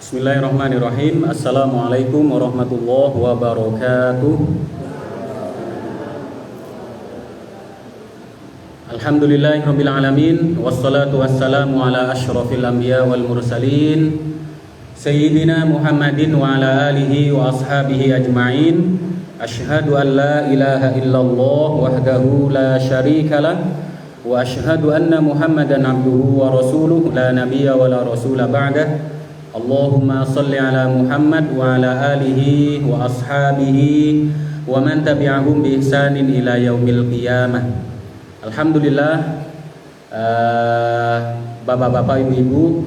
Bismillahirrahmanirrahim. Assalamualaikum warahmatullahi wabarakatuh. Alhamdulillahirabbil alamin wassalatu wassalamu ala asyrafil anbiya wal mursalin sayyidina Muhammadin wa ala alihi wa ashabihi ajmain. Asyhadu an la ilaha illallah wahdahu la syarikalah wa asyhadu anna Muhammadan abduhu wa rasuluh la nabiyya wa la rasula ba'dah. Allahumma salli ala Muhammad wa ala alihi wa ashabihi wa man tabi'ahum bi ihsanin ila yaumil qiyamah. Alhamdulillah, bapak-bapak, ibu-ibu,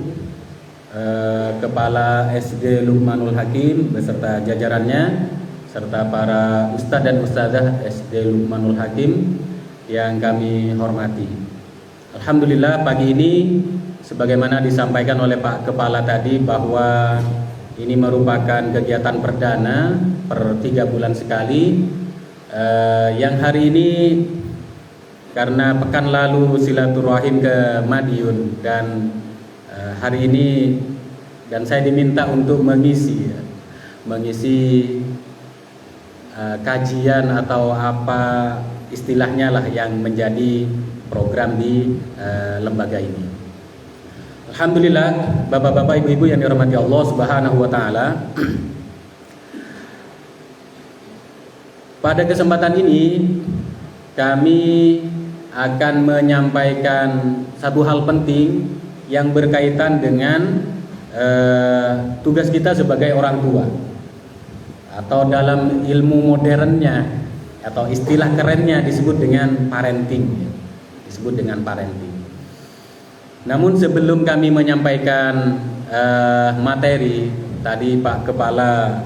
kepala SD Luqmanul Hakim beserta jajarannya, serta para ustadz dan ustadzah SD Luqmanul Hakim yang kami hormati. Alhamdulillah, pagi ini sebagaimana disampaikan oleh Pak Kepala tadi bahwa ini merupakan kegiatan perdana per 3 bulan sekali, yang hari ini karena pekan lalu silaturahim ke Madiun dan hari ini dan saya diminta untuk mengisi kajian atau apa istilahnya lah yang menjadi program di lembaga ini. Alhamdulillah, bapak-bapak, ibu-ibu yang dirahmati Allah Subhanahu wa taala. Pada kesempatan ini kami akan menyampaikan satu hal penting yang berkaitan dengan tugas kita sebagai orang tua, atau dalam ilmu modernnya atau istilah kerennya disebut dengan parenting. Namun sebelum kami menyampaikan materi tadi, Pak Kepala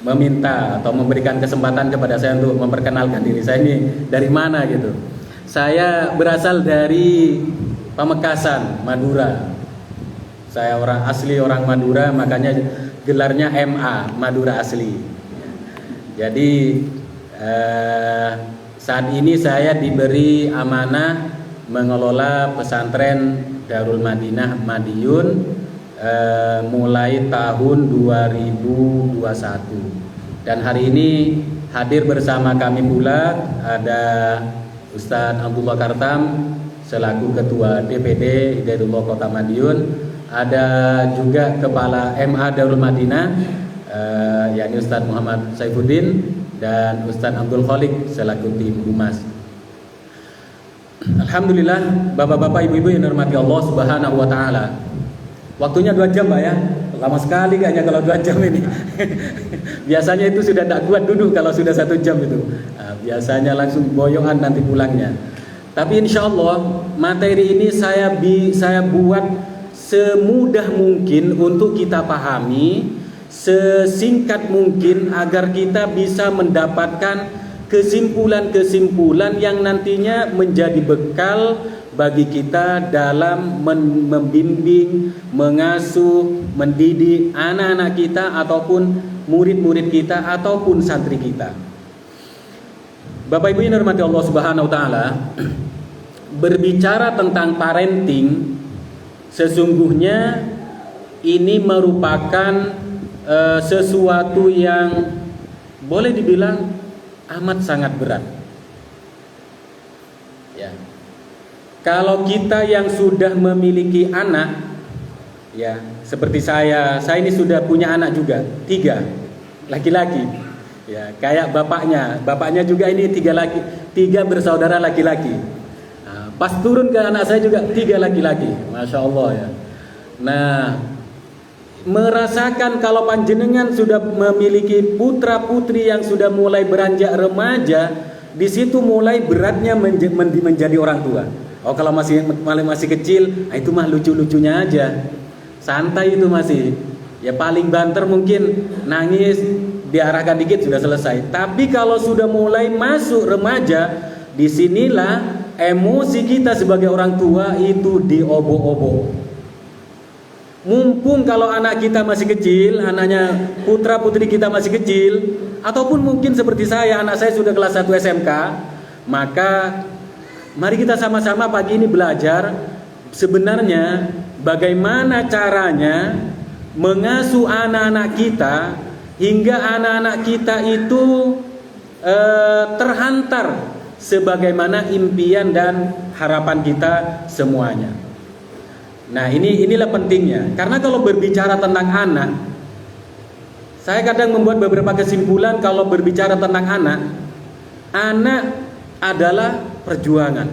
meminta atau memberikan kesempatan kepada saya untuk memperkenalkan diri saya ini dari mana gitu. Saya berasal dari Pamekasan, Madura. Saya orang Madura, makanya gelarnya MA, Madura asli. Jadi saat ini saya diberi amanah mengelola pesantren Darul Madinah Madiun mulai tahun 2021, dan hari ini hadir bersama kami pula ada Ustadz Abdullah Kartam selaku Ketua DPD Hidayatullah Kota Madiun, ada juga Kepala MA Darul Madinah yakni Ustadz Muhammad Saifuddin, dan Ustadz Abdul Khalik selaku tim humas. Alhamdulillah, bapak-bapak, ibu-ibu yang dirahmati Allah Subhanahu wa taala. Waktunya 2 jam, Pak ya. Lama sekali kayaknya kalau 2 jam ini. Biasanya itu sudah tak kuat duduk kalau sudah 1 jam itu. Biasanya langsung boyongan nanti pulangnya. Tapi insya Allah materi ini saya buat semudah mungkin untuk kita pahami, sesingkat mungkin agar kita bisa mendapatkan kesimpulan-kesimpulan yang nantinya menjadi bekal bagi kita dalam membimbing, mengasuh, mendidik anak-anak kita ataupun murid-murid kita ataupun santri kita. Bapak Ibu yang dirahmati Allah Subhanahu wa taala, berbicara tentang parenting sesungguhnya ini merupakan sesuatu yang boleh dibilang amat sangat berat. Ya. Kalau kita yang sudah memiliki anak, ya seperti saya ini sudah punya anak juga 3 laki-laki. Ya, kayak bapaknya juga ini 3 bersaudara laki-laki. Nah, pas turun ke anak saya juga 3 laki-laki, masya Allah ya. Nah, merasakan kalau panjenengan sudah memiliki putra putri yang sudah mulai beranjak remaja, di situ mulai beratnya menjadi orang tua. Oh, kalau masih kecil, itu mah lucu-lucunya aja, santai itu masih. Ya paling banter mungkin nangis, diarahkan dikit sudah selesai. Tapi kalau sudah mulai masuk remaja, disinilah emosi kita sebagai orang tua itu diobok-obok. Mumpung kalau anak kita masih kecil, anaknya putra putri kita masih kecil, ataupun mungkin seperti saya, anak saya sudah kelas 1 SMK, maka mari kita sama-sama pagi ini belajar. Sebenarnya bagaimana caranya mengasuh anak-anak kita hingga anak-anak kita itu terhantar sebagaimana impian dan harapan kita semuanya. Nah, inilah pentingnya. Karena kalau berbicara tentang anak, saya kadang membuat beberapa kesimpulan. Kalau berbicara tentang anak adalah perjuangan.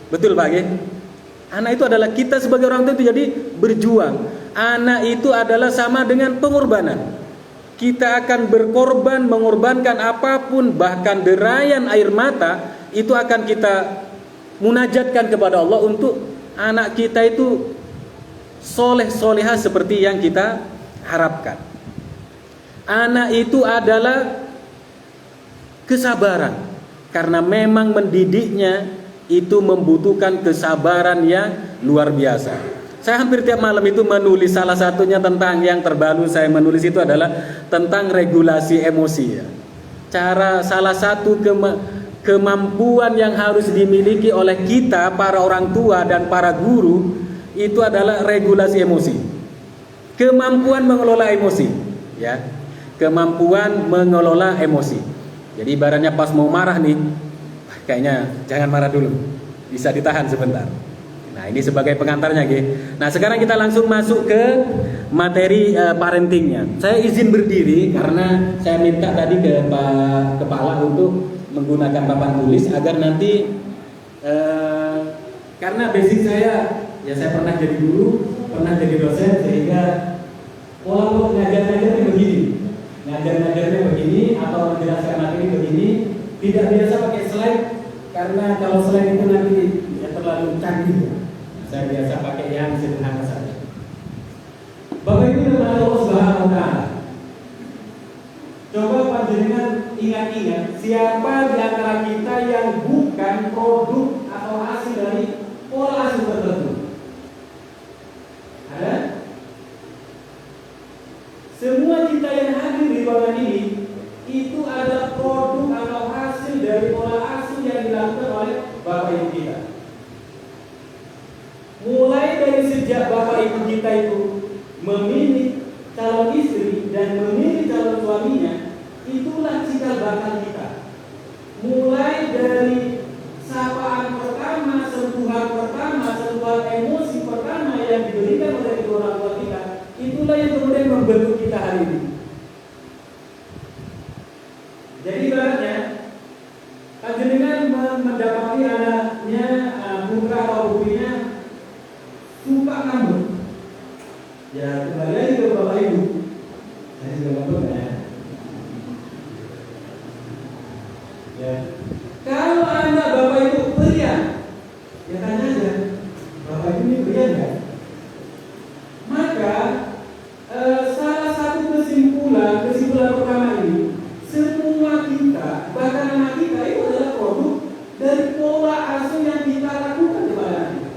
Betul Pak ya? Anak itu adalah kita sebagai orang tua itu jadi berjuang. Anak itu adalah sama dengan pengorbanan. Kita akan berkorban, mengorbankan apapun, bahkan derayan air mata itu akan kita munajatkan kepada Allah untuk anak kita itu soleh-solehah seperti yang kita harapkan. Anak itu adalah kesabaran, karena memang mendidiknya itu membutuhkan kesabaran yang luar biasa. Saya hampir tiap malam itu menulis, salah satunya tentang yang terbaru saya menulis itu adalah tentang regulasi emosi ya. Salah satu kemampuan yang harus dimiliki oleh kita para orang tua dan para guru itu adalah regulasi emosi. Kemampuan mengelola emosi ya. Kemampuan mengelola emosi. Jadi ibaratnya pas mau marah nih, kayaknya jangan marah dulu. Bisa ditahan sebentar. Nah, ini sebagai pengantarnya, G. Nah, sekarang kita langsung masuk ke materi parentingnya. Saya izin berdiri karena saya minta tadi ke Pak Kepala untuk menggunakan papan tulis agar nanti karena basic saya, ya saya pernah jadi guru, pernah jadi dosen, sehingga pola ngajar-ngajarnya begini. Ngajar-ngajarnya begini atau menjelaskan materi begini, tidak biasa pakai slide karena kalau slide itu nanti ya terlalu canggih. Saya biasa pakai yang sederhana saja. Bapak Ibu dan Allah Subhanahu wa Ta'ala, coba panjenengan ingat-ingat siapa di antara kita yang bukan produk atau hasil dari pola asuh tertentu? Ada? Semua kita yang hadir di ruangan ini itu adalah produk atau hasil dari pola asuh yang dilakukan oleh Bapak Ibu kita. Mulai dari sejak Bapak Ibu kita itu memilih calon istri dan memilih calon suaminya, itulah cikal bakal kita. Mulai dari sapaan pertama, sentuhan pertama, sentuhan emosi pertama yang diberikan oleh kedua orang tua kita, itulah yang kemudian membentuk kita hari ini. Jadi ibaratnya panjenengan mendapati anaknya putra atau putrinya suka ngambek, ya kembali lagi ke Bapak Ibu. Saya sudah ngambek ya. Ya, kalau anak Bapak Ibu berian, ya tanya aja, Bapak Ibu ini berian nggak? Maka salah satu kesimpulan pertama ini, semua kita, bahkan anak kita itu adalah produk dari pola asuh yang kita lakukan kepada anak kita.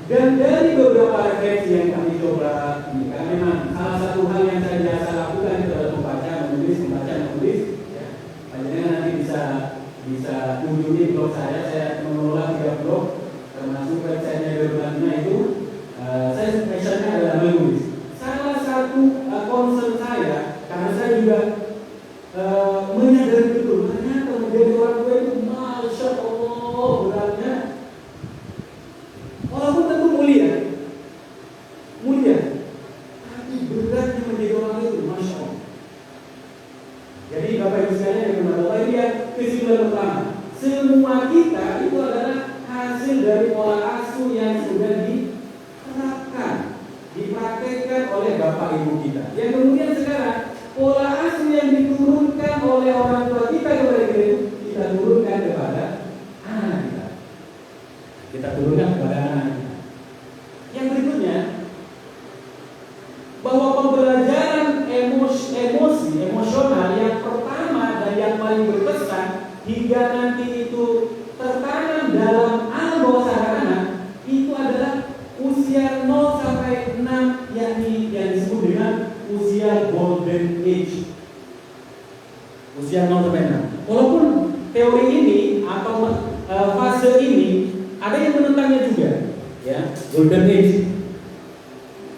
Dan dari beberapa referensi yang kami coba, karena memang salah satu hal yang saya biasa lakukan itu adalah membaca, menulis. Ya. Panjenengan nanti bisa kunjungi blog saya mengelola 3 blog, termasuk websitenya Berbulannya itu. Saya spesialnya adalah menulis. Salah satu concern saya, karena saya juga menyadari betul ternyata menjadi orang tua itu masya Allah beratnya. Walaupun tentu mulia, tapi beratnya menjadi orang itu, masya Allah. Jadi Bapak Ibu sekalian yang bermanfaat, lihat kesimpulan pertama, semua kita itu adalah hasil dari pola asuh yang sudah diterapkan, dipraktekkan oleh Bapak Ibu kita. Yang kemudian sekarang pola asuh yang diturunkan oleh orang tua kita kepada kita itu kita turunkan kepada anak kita. Kita turunkan kepada anak kita. Yang berikutnya, bahwa pembelajaran emosional yang pertama dan yang paling berkesan hingga nanti itu tertanam dalam alam bawah sadar anak itu adalah usia 0 sampai 6, yakni yang disebut dengan usia golden menentangnya juga, ya, golden age,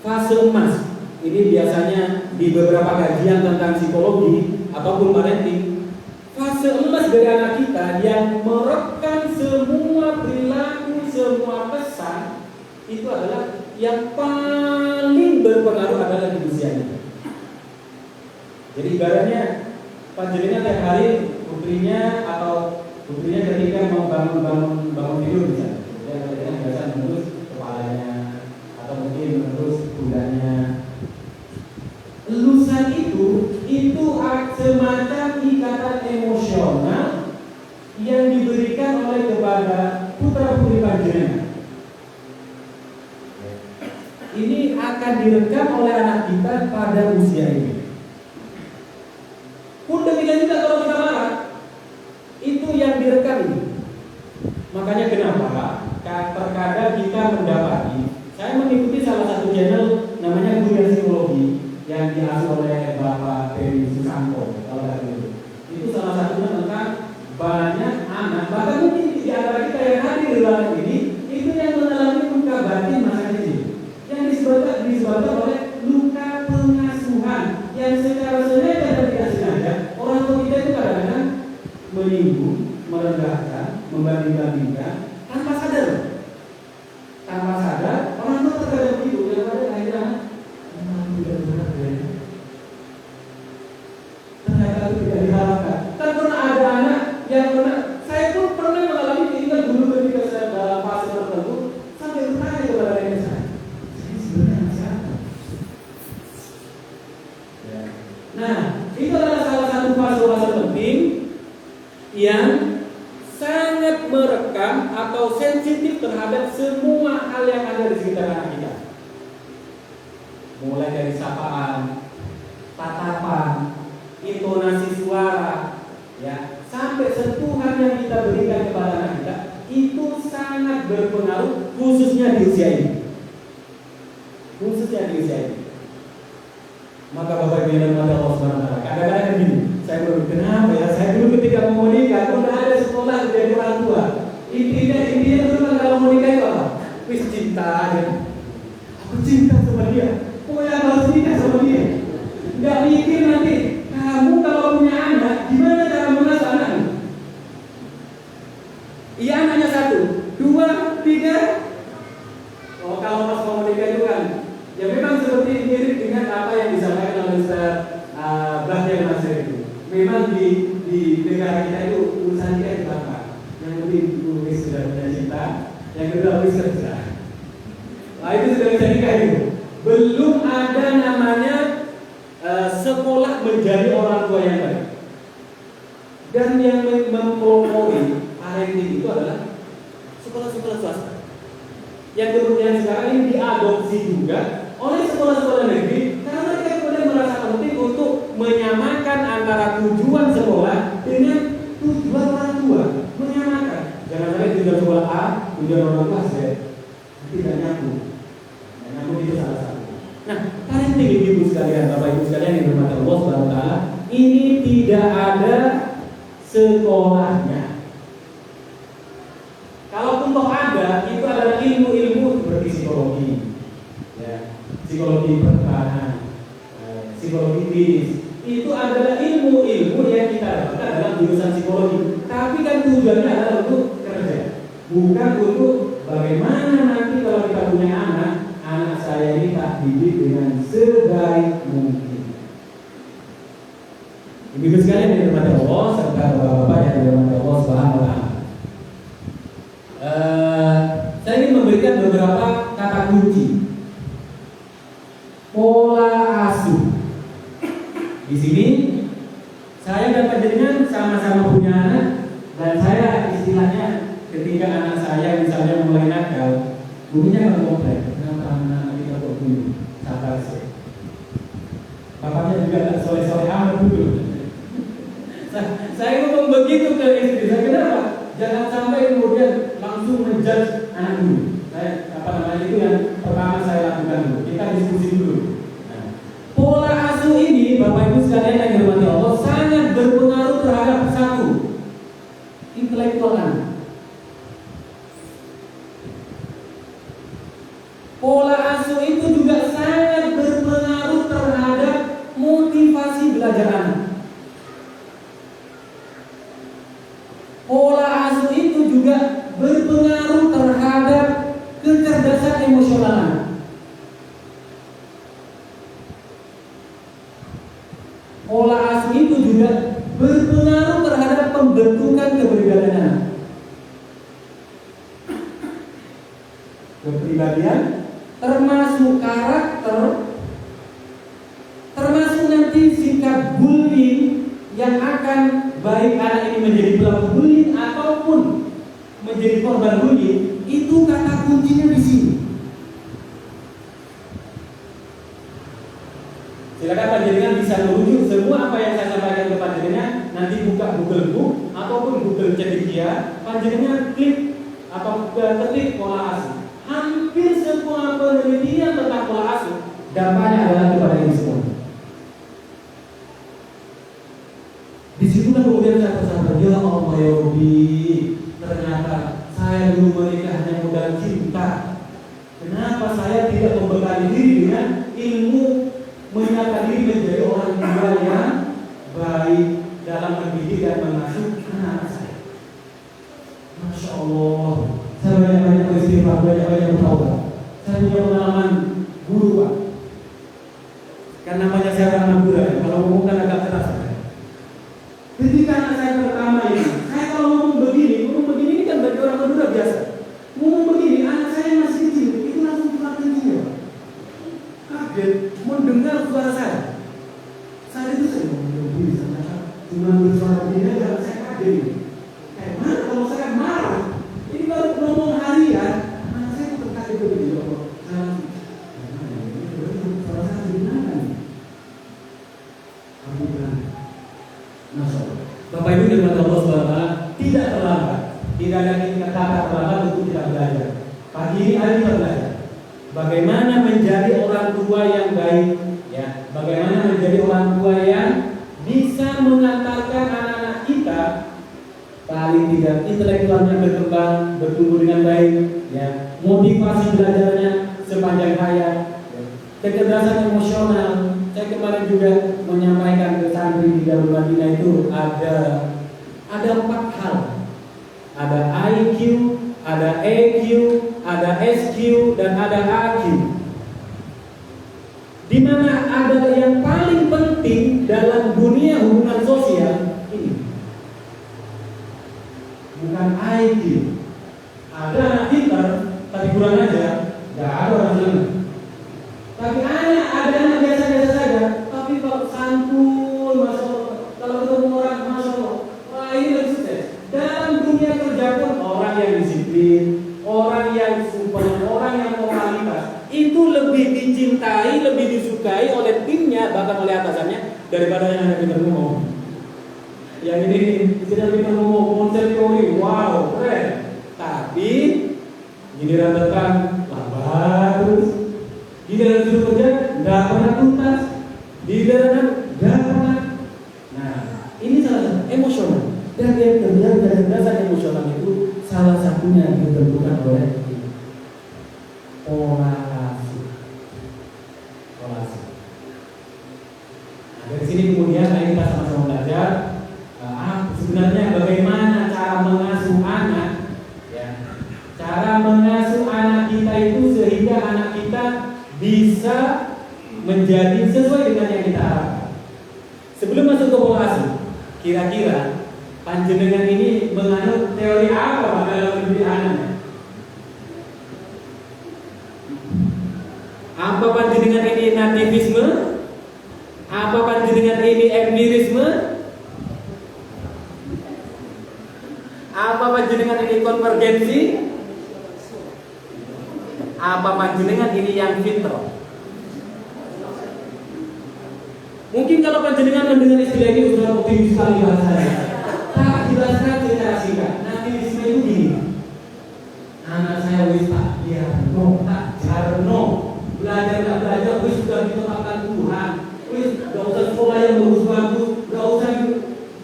fase emas. Ini biasanya di beberapa kajian tentang psikologi ataupun parenting, fase emas dari anak kita yang merekam semua perilaku, semua pesan, itu adalah yang paling berpengaruh adalah di usianya. Jadi ibaratnya panjenengan tiap hari putrinya ketika mau bangun tidur misalnya, dia biasa menurus kepalanya atau mungkin menurus pundaknya. Elusan itu semacam ikatan emosional yang diberikan oleh kepada putra putri panjenengan. Ini akan direkam oleh anak kita pada usia ini. Pun demikian juga kalau kita marah, itu yang direkam ini. Makanya kenapa terkadang kita mendapati, saya mengikuti salah satu channel namanya Kuliah Psikologi yang diasuh oleh Bapak Ferry Susanto, kalau itu. Itu salah satunya tentang banyak anak, bahkan mungkin di antara kita yang hadir di ruangan ini, itu yang mengalami luka batin masa kecil, yang disebabkan oleh luka pengasuhan yang secara sengaja dan tidak sengaja orang tua kita itu kadang-kadang menyinggung, merendahkan, membanding-bandingkan tanpa sadar orang tua terkadang begitu yang pada akhirnya tidak benar ya. Ternyata itu tidak diharapkan. Kan pernah ada anak yang saya pun pernah mengalami tinggal dulu ketika saya dalam fase tertentu sampai bertanya kepada nenek saya sebenarnya siapa? Ya. Nah, itu adalah salah satu fase-fase penting yang sangat merekam atau sensitif terhadap semua hal yang ada di sekitar anak kita. Mulai dari sapaan, tatapan, intonasi suara, ya, sampai sentuhan yang kita berikan kepada anak kita itu sangat berpengaruh khususnya di usia ini. Maka Bapak Ibu yang dirahmati Allah Subhanahu wa taala, kadang-kadang begini, saya baru kenapa ya? Saya dulu ketika mau menikah, udah ada sekolah jadi orang tua. Intinya dulu kan kalau mau nikah itu apa? Wis cinta aja. Aku cinta sama dia. Pokoknya harus nikah sama dia. Nggak mikir nanti kamu kalau punya anak, gimana cara mengasuh anakmu? Iya, anaknya 1, 2, 3. Oh, kalau pas mau menikah itu kan, ya memang seperti mirip dengan apa yang disampaikan oleh Ustaz Bahtiar Nasir itu. Memang di negara kita itu urusan kita itu apa? Yang penting tulis sudah punya cinta, yang kedua tulis kerja. Nah, itu sudah bisa nikah itu. Belum ada namanya sekolah menjadi orang tua yang baik. Dan yang mempelopori parenting itu adalah sekolah-sekolah swasta. Yang kemudian sekarang ini diadopsi juga oleh sekolah-sekolah negeri karena mereka kemudian merasa penting untuk menyamakan antara tujuan sekolah dengan tujuan orang tua. Menyamakan. Jangan sampai tujuan sekolah A, tujuan orang tua Z. Tidak nyambung. Nyambung itu salah satu. Nah, parenting ibu sekalian, Bapak Ibu sekalian yang dirahmati Allah Subhanahu wa taala, ini tidak ada sekolahnya. Kalaupun toh ada, itu adalah ilmu-ilmu seperti psikologi, ya, psikologi pertahanan, psikologi klinis. Itu adalah ilmu-ilmu yang kita dapatkan dalam jurusan psikologi. Tapi kan tujuannya adalah untuk kerja, bukan untuk bagaimana nanti kalau kita punya anak saya ini tak didik dengan sebaik mungkin. Ibu sekalian yang dirahmati Allah serta bapak-bapak yang dirahmati Allah Subhanahu wa taala. Saya ingin memberikan beberapa kata kunci. Pola asuh. Di sini saya dan panjenengan sama-sama punya anak, dan saya istilahnya ketika anak saya misalnya mulai nakal, bunyinya kalau komplek, kenapa anak kita kok bunyi? Sabar sih. Bapaknya juga tak soleh-soleh amat dulu. Saya ngomong begitu ke istri saya, kenapa? Jangan sampai kemudian langsung menjudge anak dulu. Itu yang pertama saya lakukan dulu. Kita diskusi dulu. Nah, pola asuh ini, Bapak Ibu sekalian yang dirahmati Allah, sangat berpengaruh terhadap satu, intelektual anak. juga berpengaruh terhadap kecerdasan emosional anak. Pola asuh itu juga berpengaruh terhadap pembentukan kepribadian anak. Kepribadian termasuk karakter, termasuk nanti sikap bullying yang akan baik anak ini menjadi pelaku bullying ataupun menjadi korban bullying, itu kata kuncinya di sini. Silakan panjenengan bisa merujuk semua apa yang saya sampaikan ke panjenengan, nanti buka Google Book ataupun Google Cedekia, panjenengan klik atau ketik pola asuh. Hampir semua penelitian tentang pola asuh dampaknya adalah kepada ini semua. Disitulah kemudian saya bersabar, ya Allah ya Rabbi, ternyata saya dulu menikah hanya modal cinta. Kenapa saya tidak membekali diri dengan ilmu menyatakan diri menjadi orang tua yang baik dalam mendidik dan mengasuh anak saya? Masya Allah, saya banyak-banyak beristighfar, banyak-banyak bertaubat. Saya punya pengalaman guru, Pak. Kan namanya saya orang Madura, kalau ngomong kan agak keras. Ketika anak saya pertama ini, saya kalau ngomong begini ini kan bagi orang Madura biasa. Ngomong begini, anak saya masih kecil, itu langsung keluarkan jiwa. Kaget mendengar suara saya. Saya itu saya ngomong begini, cuma bersuara begini aja, saya kaget. Kayak mana kalau saya marah? Ini baru ngomong harian, anak saya terkaget begini. Suara saya gimana nih? Bapak Ibu dan Allah SWT tidak terlambat. Tidak ada kata terlambat untuk kita belajar. Pagi ini hari kita belajar bagaimana menjadi orang tua yang baik, ya. Bagaimana menjadi orang tua yang bisa mengantarkan anak-anak kita paling tidak intelektualnya berkembang, bertumbuh dengan baik, ya. Motivasi belajarnya sepanjang hayat, ya. Kecerdasan emosional. Saya kemarin juga menyampaikan ke santri di Darul Madinah itu ada 4 hal. Ada IQ, ada EQ, ada SQ, dan ada AQ. Di mana ada yang paling penting dalam dunia hubungan sosial ini. Bukan IQ. Ada anak pintar, tapi kurang aja, nggak ada orang senang. Tapi ada anak biasa-biasa saja, tapi kalau santun, masya Allah, kalau ketemu orang, masya Allah, wah ini lebih sukses. Dalam dunia kerja pun orang yang disiplin, orang yang super, orang yang moralitas, itu lebih dicintai, lebih disukai oleh timnya, bahkan oleh atasannya, daripada yang ada pintar ngomong. Yang ini tidak pintar ngomong, konsep teori, wow, keren. Tapi giliran datang lambat terus. Di dalam suruh kerja nggak pernah tuntas, di dalam nggak pernah. Nah, ini salah satu emosional. Dan yang kerja dan dasar emosional itu salah satunya ditentukan oleh pola asuh. Pola asuh. Nah, dari sini kemudian kita sama-sama belajar sebenarnya bagaimana cara mengasuh anak, ya. Cara mengasuh anak kita itu sehingga anak kita bisa menjadi sesuai dengan yang kita harapkan. Sebelum masuk ke pola asuh, kira-kira panjenengan ini menganut teori apa dalam mendidik anak? Apa panjenengan ini nativisme? Apa panjenengan ini empirisme? Apa panjenengan ini konvergensi? Apa panjenengan ini yang fitrah? Mungkin kalau panjenengan mendengar istilah ini sudah optimis sekali bahasanya. Tak jelaskan secara singkat. Nanti di sini itu gini. Anak saya wis tak biarno, tak jarno. Belajar tak belajar wis sudah ditetapkan Tuhan. Wis gak usah sekolah yang bagus-bagus, gak usah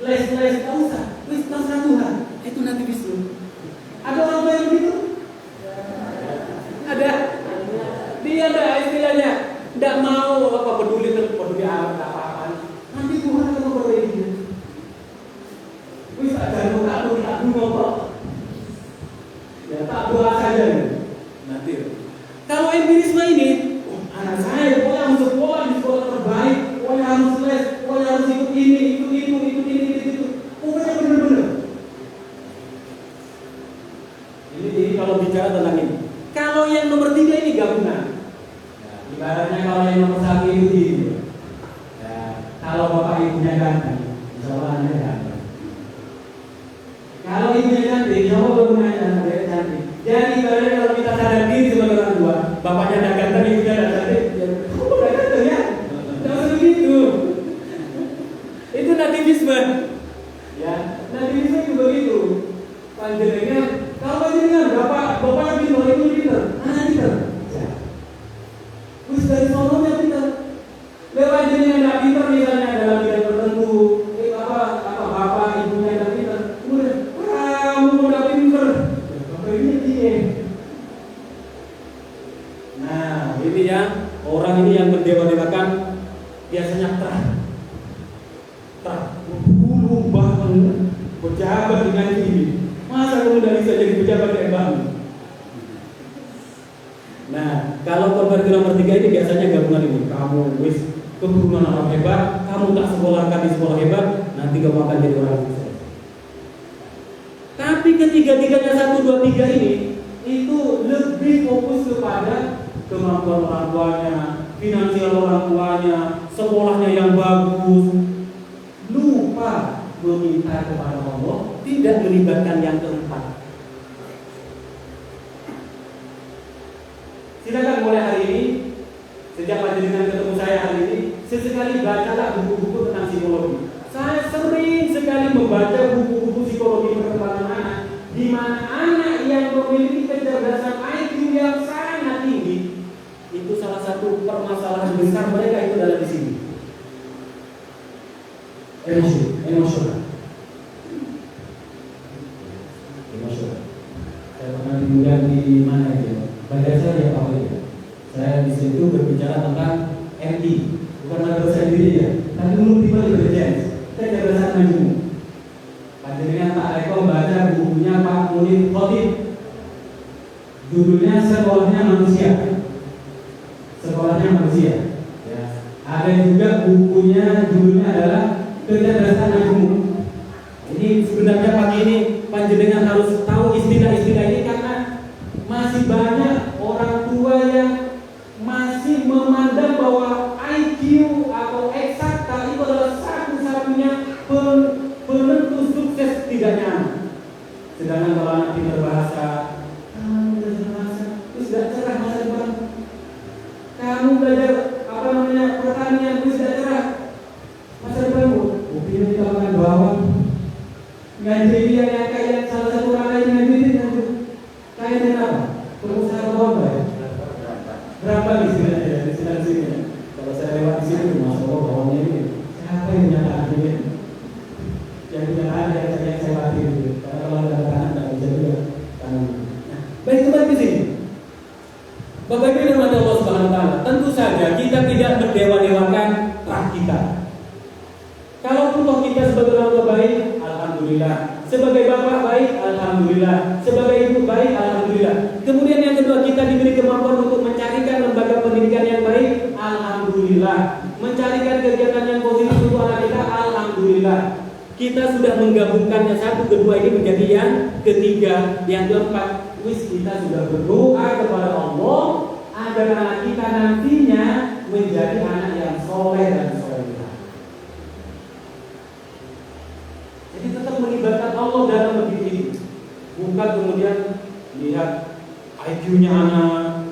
les-les, gak usah. Wis terserah Tuhan. Itu nanti bisu. Ada orang tua yang begitu? Ada. Dia ada istilahnya tidak mau peduli apa-apa. Nanti Tuhan akan memperbaiki. Ini kalau bicara tentang ini. Kalau yang nomor 3 ini gabungan. Ya, ibaratnya kalau yang nomor 1 itu gitu. Ya, kalau bapak ibunya ganteng, insya Allah anaknya ganteng. Kalau ibunya cantik, insya Allah anaknya cantik. Jadi ibaratnya kalau kita sadar diri sebagai orang tua, bapaknya tidak ganteng, ibunya tidak cantik, ya, kamu tidak ganteng ya? Tidak usah begitu. Itu nativisme. Ya, nativisme itu begitu. Panjenengan, kalau panjenengan bapak pintar, ibu pintar, anak pintar. Ya. Terus dari sononya pintar. Lewat panjenengan tidak pintar misalnya dalam bidang tertentu, bapak ibunya tidak pintar. Kemudian kamu tidak pintar. Bapak ini dia. Nah, ini yang orang ini yang berdewa-dewakan biasanya terang. Bangun pejabat dengan ini. Masa kamu tidak bisa jadi pejabat kayak bangun? Nah, kalau korban nomor 3 ini biasanya gabungan ini. Kamu wis keturunan orang hebat, kamu tak sekolahkan di sekolah hebat, nanti kamu akan jadi orang sukses. Tapi ketiga-tiganya 1, 2, 3 ini itu lebih fokus kepada kemampuan orang tuanya, finansial orang tuanya, sekolahnya yang bagus. Lupa meminta kepada Allah, tidak melibatkan yang keempat. Silakan mulai hari ini, sejak panjenengan ketemu saya hari ini, sesekali bacalah buku-buku tentang psikologi. Saya sering sekali membaca buku-buku psikologi perkembangan anak, di mana anak yang memiliki kecerdasan IQ yang sangat tinggi, itu salah satu permasalahan besar mereka itu adalah di sini. Emosional. Saya pernah diundang di mana itu? Badan saya ya Pak ya. Saya di situ berbicara tentang MT, bukan madrasah sendiri ya, tapi multiple intelligence. Kecerdasan majmuk. Panjenengan Pak Eko baca bukunya Pak Munir Khotib. Judulnya Sekolahnya Manusia. Sekolahnya Manusia. Ya. Ada juga bukunya judulnya adalah Kecerdasan Majmuk. Ini sebenarnya pagi ini panjenengan harus tahu istilah-istilah ini karena masih banyak orang tua yang masih memandang bahwa IQ atau eksakta itu adalah satu-satunya penentu sukses tidaknya anak. Sedangkan kalau anak pintar bahasa, kamu belajar bahasa, terus tidak cerah masa depan. Kamu belajar pertanian, terus tidak cerah masa depanmu. Mungkin kita makan bawang. Ngaji dia yang kaya, salah satu orang lain ngaji dia kaya dengan apa? Pengusaha bawang ya? Berapa di sini? Kalau saya lewat di sini, masya Allah bawangnya ini siapa yang nyata ini? Yang nyata yang saya mati itu. Karena kalau ada tanah tidak bisa juga tanam. Baik, kembali ke sini. Bapak Ibu dan Allah Subhanahu Wa Taala, tentu saja kita tidak berdewa-dewakan terah kita. Kalau Allah kita sebagai orang tua baik, alhamdulillah. Sebagai bapak baik, alhamdulillah. Sebagai ibu baik, alhamdulillah. Kemudian yang kedua, kita diberi kemampuan untuk mencarikan lembaga pendidikan yang baik, alhamdulillah. Mencarikan kegiatan yang positif untuk anak kita, alhamdulillah. Kita sudah menggabungkannya satu, kedua ini menjadi yang ketiga, yang keempat. Kita sudah berdoa kepada Allah agar anak kita nantinya menjadi anak yang soleh dan solehah. Jadi tetap melibatkan Allah dalam mendidik ini. Bukan kemudian lihat IQ-nya anak,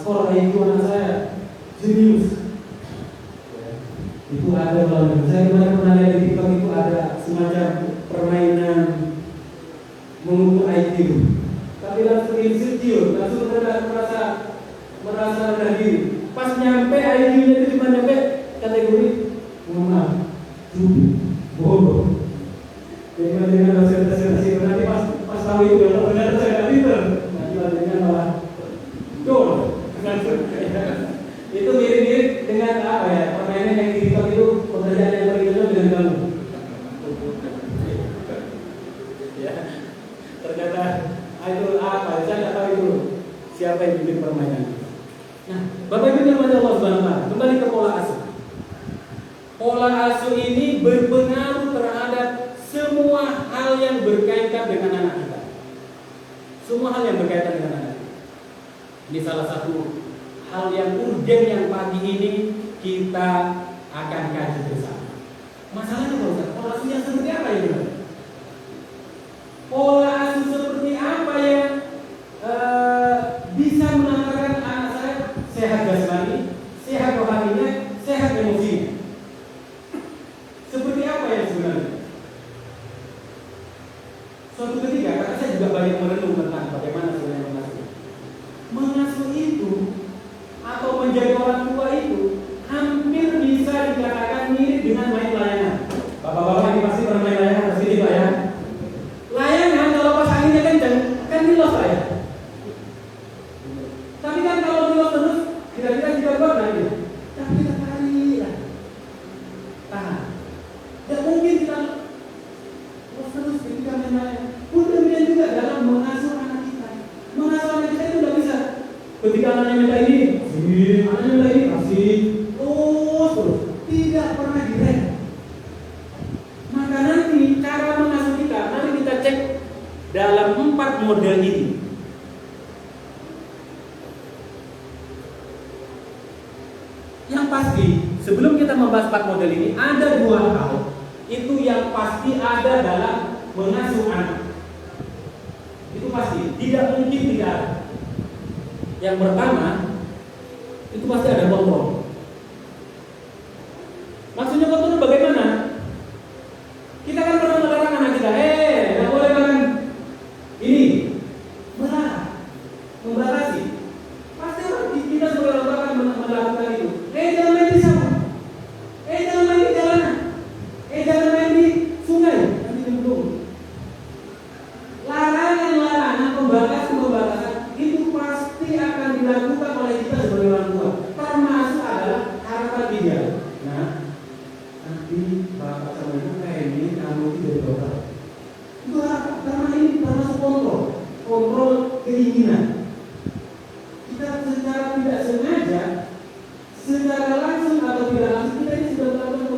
skor IQ anak saya jenius. Itu ada dalam saya kemarin pernah lihat di TikTok itu ada semacam permainan mengukur IQ. Tapi langsung insecure, langsung merasa rendah diri. Pas nyampe IQ-nya itu cuma nyampe kategori mohon maaf, bodoh. Jadi dengan presentasi nanti pas tahu itu kalau ternyata saya nggak pinter, nanti dengan malah dol. Itu mirip-mirip dengan apa ya? Permainan yang di TikTok itu pekerjaan yang berikutnya dengan kamu. Ya, ternyata itu apa? Saya nggak tahu itu siapa yang bikin permainan. Nah, Bapak Ibu yang Allah Subhanahu wa Ta'ala, kembali ke pola asuh. Pola asuh ini berpengaruh terhadap semua hal yang berkaitan dengan anak kita. Semua hal yang berkaitan dengan anak. Ini salah satu hal yang urgen yang pagi ini kita akan kaji bersama. Masalahnya Pak Ustaz, pola asuh yang seperti apa ini? Pola asuh seperti apa yang bisa mengantarkan anak saya sehat jasmani, sehat rohaninya, sehat emosinya? Seperti apa yang sebenarnya? Suatu ketika, karena saya juga banyak merenung tentang bagaimana sebenarnya mengasuh. Mengasuh itu atau menjadi orang tua itu hampir bisa dikatakan mirip dengan main layangan. Bapak-bapak ini pasti pernah main layangan ke sini Pak ya. Layangan kalau pas anginnya kencang kan nilos Pak ya. Tapi kan kalau nilos terus kira-kira kita buat nanti. Tapi kita tarik lah. Tahan. Tidak mungkin kita terus ketika main layangan. Pun demikian juga dalam mengasuh anak kita. Mengasuh anak kita itu tidak bisa. Ketika anaknya minta ini, anaknya minta ini kasih. Terus tidak pernah direm. Maka nanti cara mengasuh kita, mari kita cek dalam 4 model ini. Yang pasti, sebelum kita membahas 4 model ini, ada 2 hal itu yang pasti ada dalam mengasuh anak. Itu pasti, tidak mungkin tidak ada. Yang pertama, itu pasti ada kontrol. Maksudnya kontrol bagaimana? Kita kan pernah melarang anak kita, tidak boleh makan ini, melarang, membatasi. Pasti kita sebagai orang tua akan melakukan itu. Jangan main di sawah, jangan main di jalanan, jangan main di sungai, nanti nyemplung. Larangan-larangan, pembatasan itu pasti akan dilakukan oleh kita sebagai orang tua. Termasuk adalah harapan dia. Nah, nanti bapak sama ibu kayak ini kamu tidak dokter. Itu apa? Karena ini termasuk kontrol keinginan. Kita secara tidak sengaja, secara langsung atau tidak langsung kita ini sudah melakukan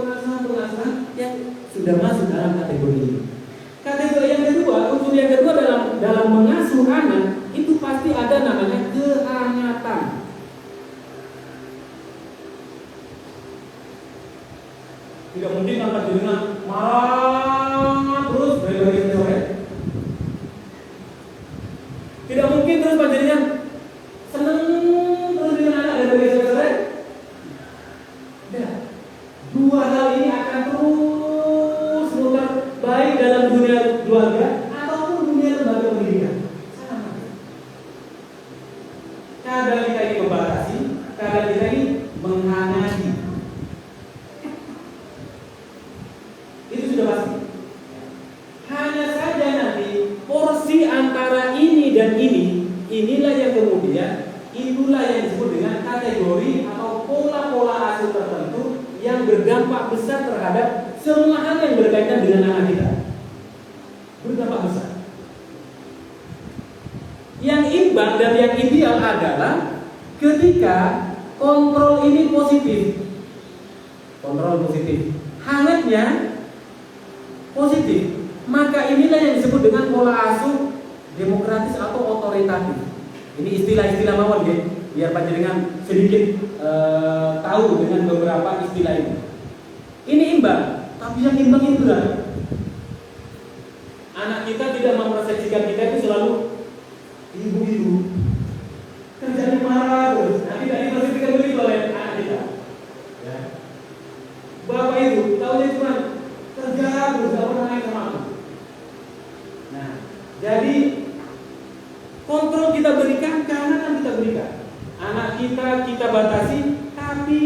pengasuhan yang sudah masuk dalam kategori ini. Kategori yang kedua, unsur yang kedua dalam mengasuh anak itu pasti ada namanya kehangatan. Tidak mungkin angkat dengan marah terus dari pagi sampai sore. Tidak mungkin terus panjenengan seneng terus dengan anak dari pagi sampai sore. Tidak. 2 hal ini akan terus muter baik dalam dunia keluarga ataupun dunia lembaga pendidikan. Sama. Kadang kita ini membatasi, kadang kita ini menghangati. Itu sudah pasti. Hanya saja nanti porsi antara ini dan inilah yang kemudian itulah yang disebut dengan kategori atau pola-pola asuh tertentu yang berdampak besar terhadap semua hal yang berkaitan dengan anak kita. Berdampak besar. Yang imbang dan yang ideal adalah ketika kontrol ini positif. Kontrol positif. Hangatnya positif. Maka inilah yang disebut dengan pola asuh demokratis atau otoritatif. Ini istilah-istilah mawon ya, biar panjenengan sedikit tahu dengan beberapa istilah ini. Ini imbang, tapi yang imbang itu adalah anak kita tidak mempersepsikan kita itu selalu ibu-ibu kerjanya marah terus. Nanti tidak dipersepsikan begitu oleh anak kita. Ya. Bapak itu tahunya cuma kerja terus, tidak pernah naik sama aku. Nah, jadi kontrol kita berikan, kehanatan kita berikan. Anak kita batasi, tapi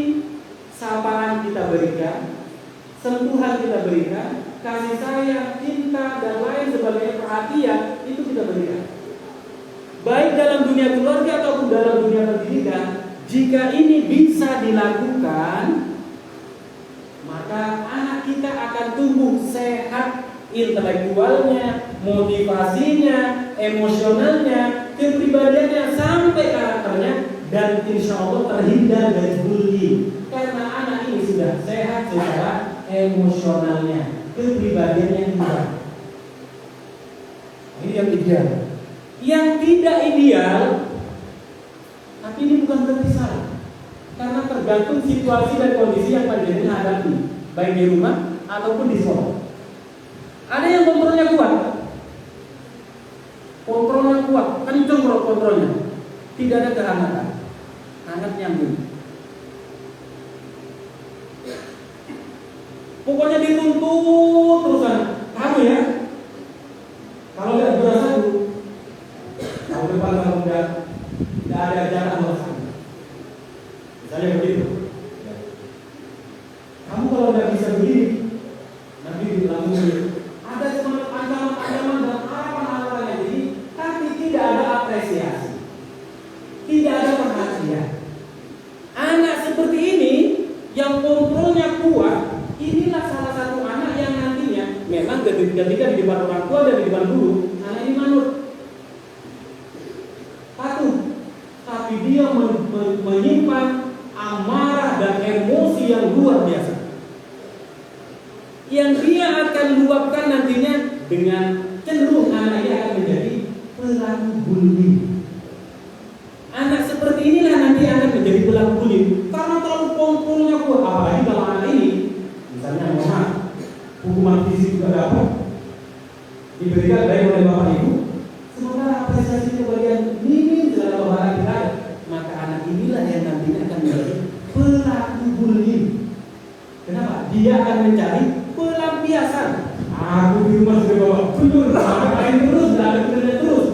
sapaan kita berikan, sentuhan kita berikan, kasih sayang, cinta dan lain sebagainya, perhatian itu kita berikan. Baik dalam dunia keluarga ataupun dalam dunia pendidikan, jika ini bisa dilakukan, maka anak kita akan tumbuh sehat intelektualnya, motivasinya, emosionalnya, kepribadiannya sampai karakternya, dan insya Allah terhindar dari bullying karena anak ini sudah sehat secara emosionalnya, kepribadiannya kuat. Ini yang ideal. yang tidak ideal, tapi ini bukan berarti salah, karena tergantung situasi dan kondisi yang panjenengan hadapi, baik di rumah ataupun di sekolah. Ada yang kontrolnya kuat, kenceng kontrolnya, tidak ada kehangatan, hangat nyambung. Pokoknya dituntut terusan, kamu ya. Kalau nggak berasa dulu, tahun depan kalau nggak ada jalan alasan. Misalnya begitu. Kamu kalau nggak bisa begini, nanti langsung ada semangat ancaman dan harapan yang ini, tapi tidak ada apresiasi, tidak ada perhatian. Anak seperti ini yang kontrolnya kuat, inilah salah satu anak yang nantinya memang ketika di depan orang tua dan di depan guru, anak ini manut, patuh, tapi dia menyimpan amarah dan emosi yang luar biasa, yang dia akan luapkan nantinya dengan cenderung anak ini akan menjadi pelaku bullying. Anak seperti inilah nanti akan menjadi pelaku bullying karena terlalu kontrolnya kuat. Apalagi kalau anak ini misalnya hukuman fisik juga dapat diberikan baik oleh bapak ibu, sementara apresiasi kebagian minim dalam bahasa kita, maka anak inilah yang nantinya akan menjadi pelaku bullying. Kenapa? Dia akan mencari pelampiasan. Aku di rumah sudah bawa betul, main terus, tidak ada kerja terus.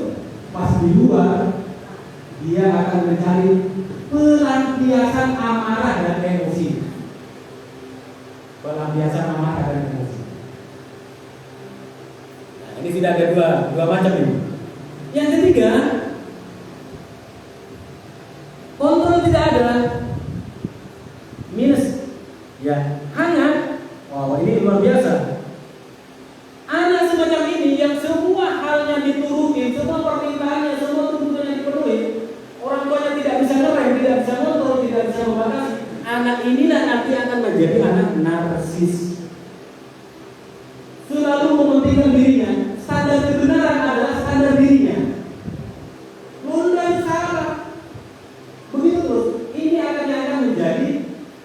Pas di luar, dia akan mencari pelampiasan amarah dan emosi. Pelampiasan amarah dan emosi. Nah, ini sudah ada dua macam ini. Yang ketiga, kontrol tidak ada, minus, ya hangat. Wow, ini luar biasa. Anak semacam ini yang semua halnya dituruti, semua permintaannya, semua tuntutannya dipenuhi, orang tuanya tidak bisa ngerem, tidak bisa kontrol, tidak bisa membatasi. Anak inilah nanti akan menjadi anak narsis. Selalu mementingkan dirinya. Standar kebenaran adalah standar dirinya. Lundang salah. Begitu terus. Ini akan menjadi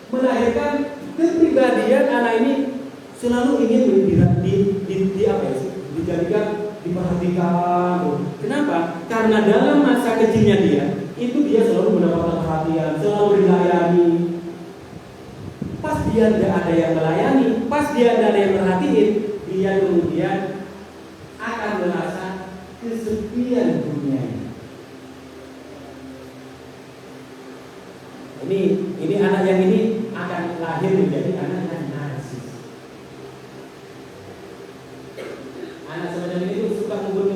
melahirkan kepribadian anak ini selalu ingin dijadikan, diperhatikan. Kenapa? Karena dalam masa kecilnya dia selalu mendapatkan perhatian, selalu dilayani. Pas dia tidak ada yang melayani, pas dia tidak ada yang merhatiin, dia kemudian akan merasa kesepian dunia ini. Ini anak yang ini akan lahir menjadi anak yang narsis. Anak semacam ini tuh suka ngumpul.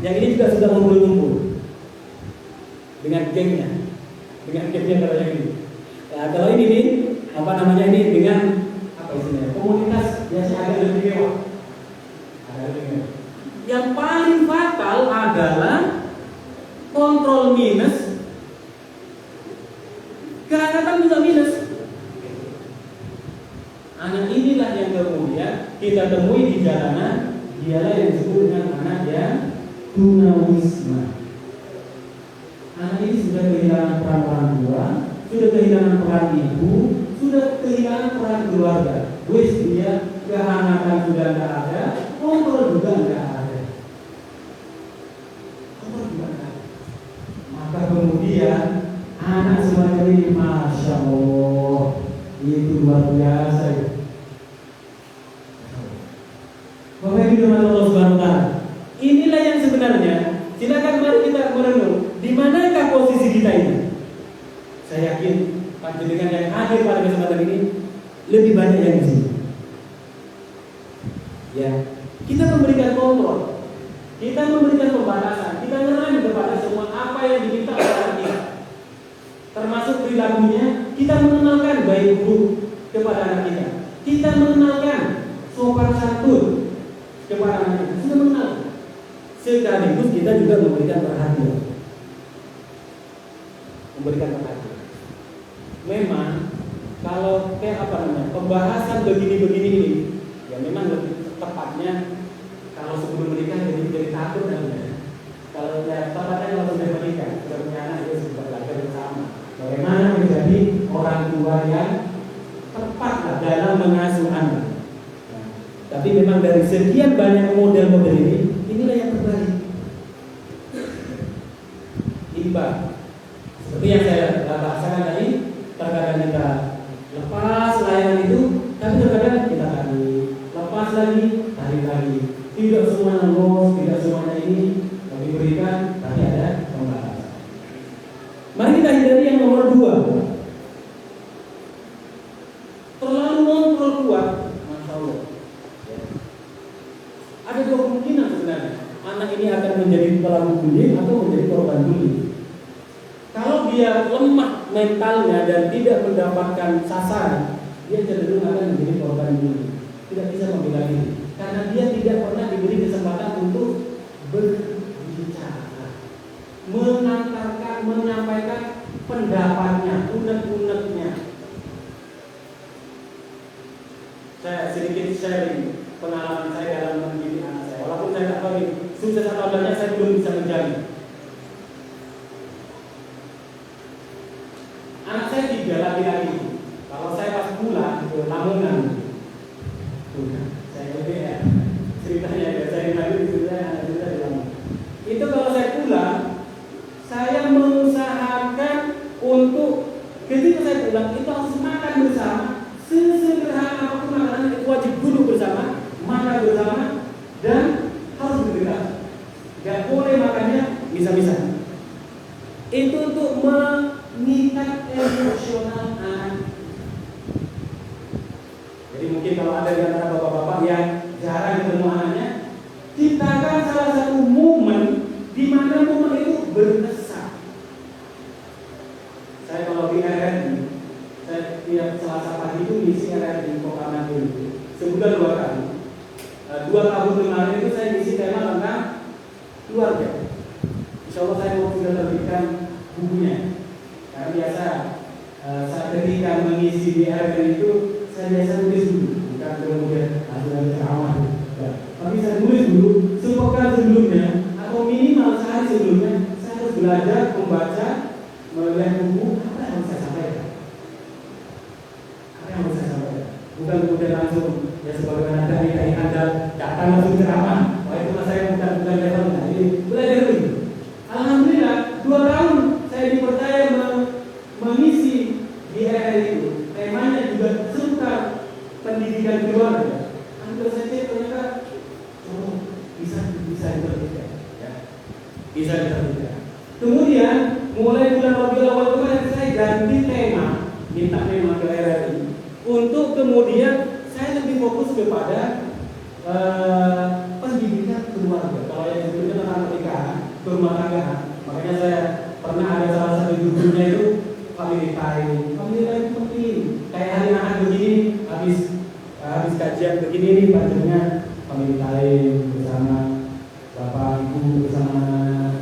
Yang ini juga suka ngumpul dengan gengnya kalau yang ini. Nah, kalau ini nih, dengan apa istilahnya? Komunitas biasanya agak lebih mewah. Yang paling fatal adalah kontrol minus, kehangatan juga minus. Anak inilah yang kemudian kita temui di jalanan, dialah yang disebut dengan anak yang tunawisma. Anak ini sudah kehilangan peran orang tua, sudah kehilangan peran ibu, sudah kehilangan peran keluarga. Dia kehangatan sudah tidak ada, kontrol juga tidak ada. Maka kemudian anak semacam ini, masya Allah, itu luar biasa. Bapak Ibu dan Allah Subhanahu wa Ta'ala, inilah yang sebenarnya. Silakan mari kita merenung, di manakah posisi kita ini? Saya yakin panjenengan yang hadir pada kesempatan ini lebih banyak yang di sini. Ya, kita memberikan kontrol, kita memberikan pembatasan, kita ngerem kepada semua apa yang diminta oleh kita. Termasuk perilakunya, kita mengenalkan baik buruk kepada anak kita. Kita mengenalkan sopan santun kepada anak kita. Sudah mengenal. Sekaligus kita juga memberikan perhatian. Memang kalau pembahasan begini ini, ya memang lebih tepatnya kalau sebelum menikah jadi takut nanti. Kalau ya tepatnya kalau sudah menikah, sudah punya anak itu sudah belajar bersama. Bagaimana menjadi orang tua yang tepat dalam mengasuh anak. Nah, tapi memang dari sekian banyak model-model ini, inilah yang terbaik. Imbang. Seperti yang saya bahasakan tadi, terkadang kita lepas layanan itu, tapi terkadang kita tarik, lepas lagi, tarik lagi. Tidak semuanya los, tidak semuanya ini diberikan, tapi ada pembatasan. Mari kita hindari yang nomor 2. Terlalu ngontrol kuat, Masya Allah. Ada 2 kemungkinan sebenarnya. Anak ini akan menjadi pelaku bullying atau menjadi korban bullying. Kalau dia lemah mentalnya dan tidak mendapatkan sasaran, dia cenderung akan menjadi korban bullying. Tidak bisa membela diri karena dia tidak pernah diberi kesempatan untuk berbicara, menyampaikan pendapatnya, unek-uneknya. Saya sedikit sharing pengalaman saya dalam mendidik anak saya. Walaupun saya tak tahu sukses atau tidaknya, saya belum bisa menjamin. Anak saya 3 laki-laki. Kalau saya pas pulang ke Lamongan, saya LDR, ceritanya ya, saya di cerita di Lamongan. Itu kalau saya pulang, saya mengusahakan untuk ketika saya pulang itu harus makan bersama. Sesederhana apapun makanan itu wajib duduk bersama, makan bersama, dan harus berdekat. Gak boleh makannya bisa-bisa. Itu untuk mengikat emosional anak. Jadi mungkin kalau ada di antara bapak-bapak yang jarang ketemu anaknya, ciptakan salah satu momen di mana momen itu berkesan. Saya kalau di RRI, saya tiap Selasa pagi itu ngisi RRI di Kota Manado. Sebulan 2 kali. 2 tahun kemarin itu saya ngisi tema tentang keluarga. Insya Allah saya mau sudah terbitkan bukunya. Karena biasa saat ketika mengisi di RRI itu saya biasa nulis dulu, bukan kemudian ada ceramah. Tapi saya nulis dulu sepekan sebelumnya atau minimal sehari sebelumnya saya harus belajar membaca, melihat buku apa yang harus saya sampaikan. Apa yang harus saya sampaikan? Bukan kemudian langsung ya sebagaimana tadi Anda datang langsung ceramah. Wah itu saya bukan levelnya. Jadi belajar dulu. Alhamdulillah 2 tahun saya dipercaya mengisi di RRI itu. Temanya juga suka pendidikan keluarga. Anda saja ternyata bisa diterbitkan, ya. Bisa diterbitkan. Kemudian mulai bulan Rabiul Awal kemarin saya ganti tema, minta tema ke RRI untuk kemudian saya lebih fokus kepada pendidikan keluarga. Kalau yang disebutkan tentang pernikahan, berumah tanggaan, makanya saya pernah ada salah satu judulnya itu family time. Family time itu penting. Kayak hari Ahad begini, habis kajian begini nih panjangnya family time bersama bapak ibu bersama anak.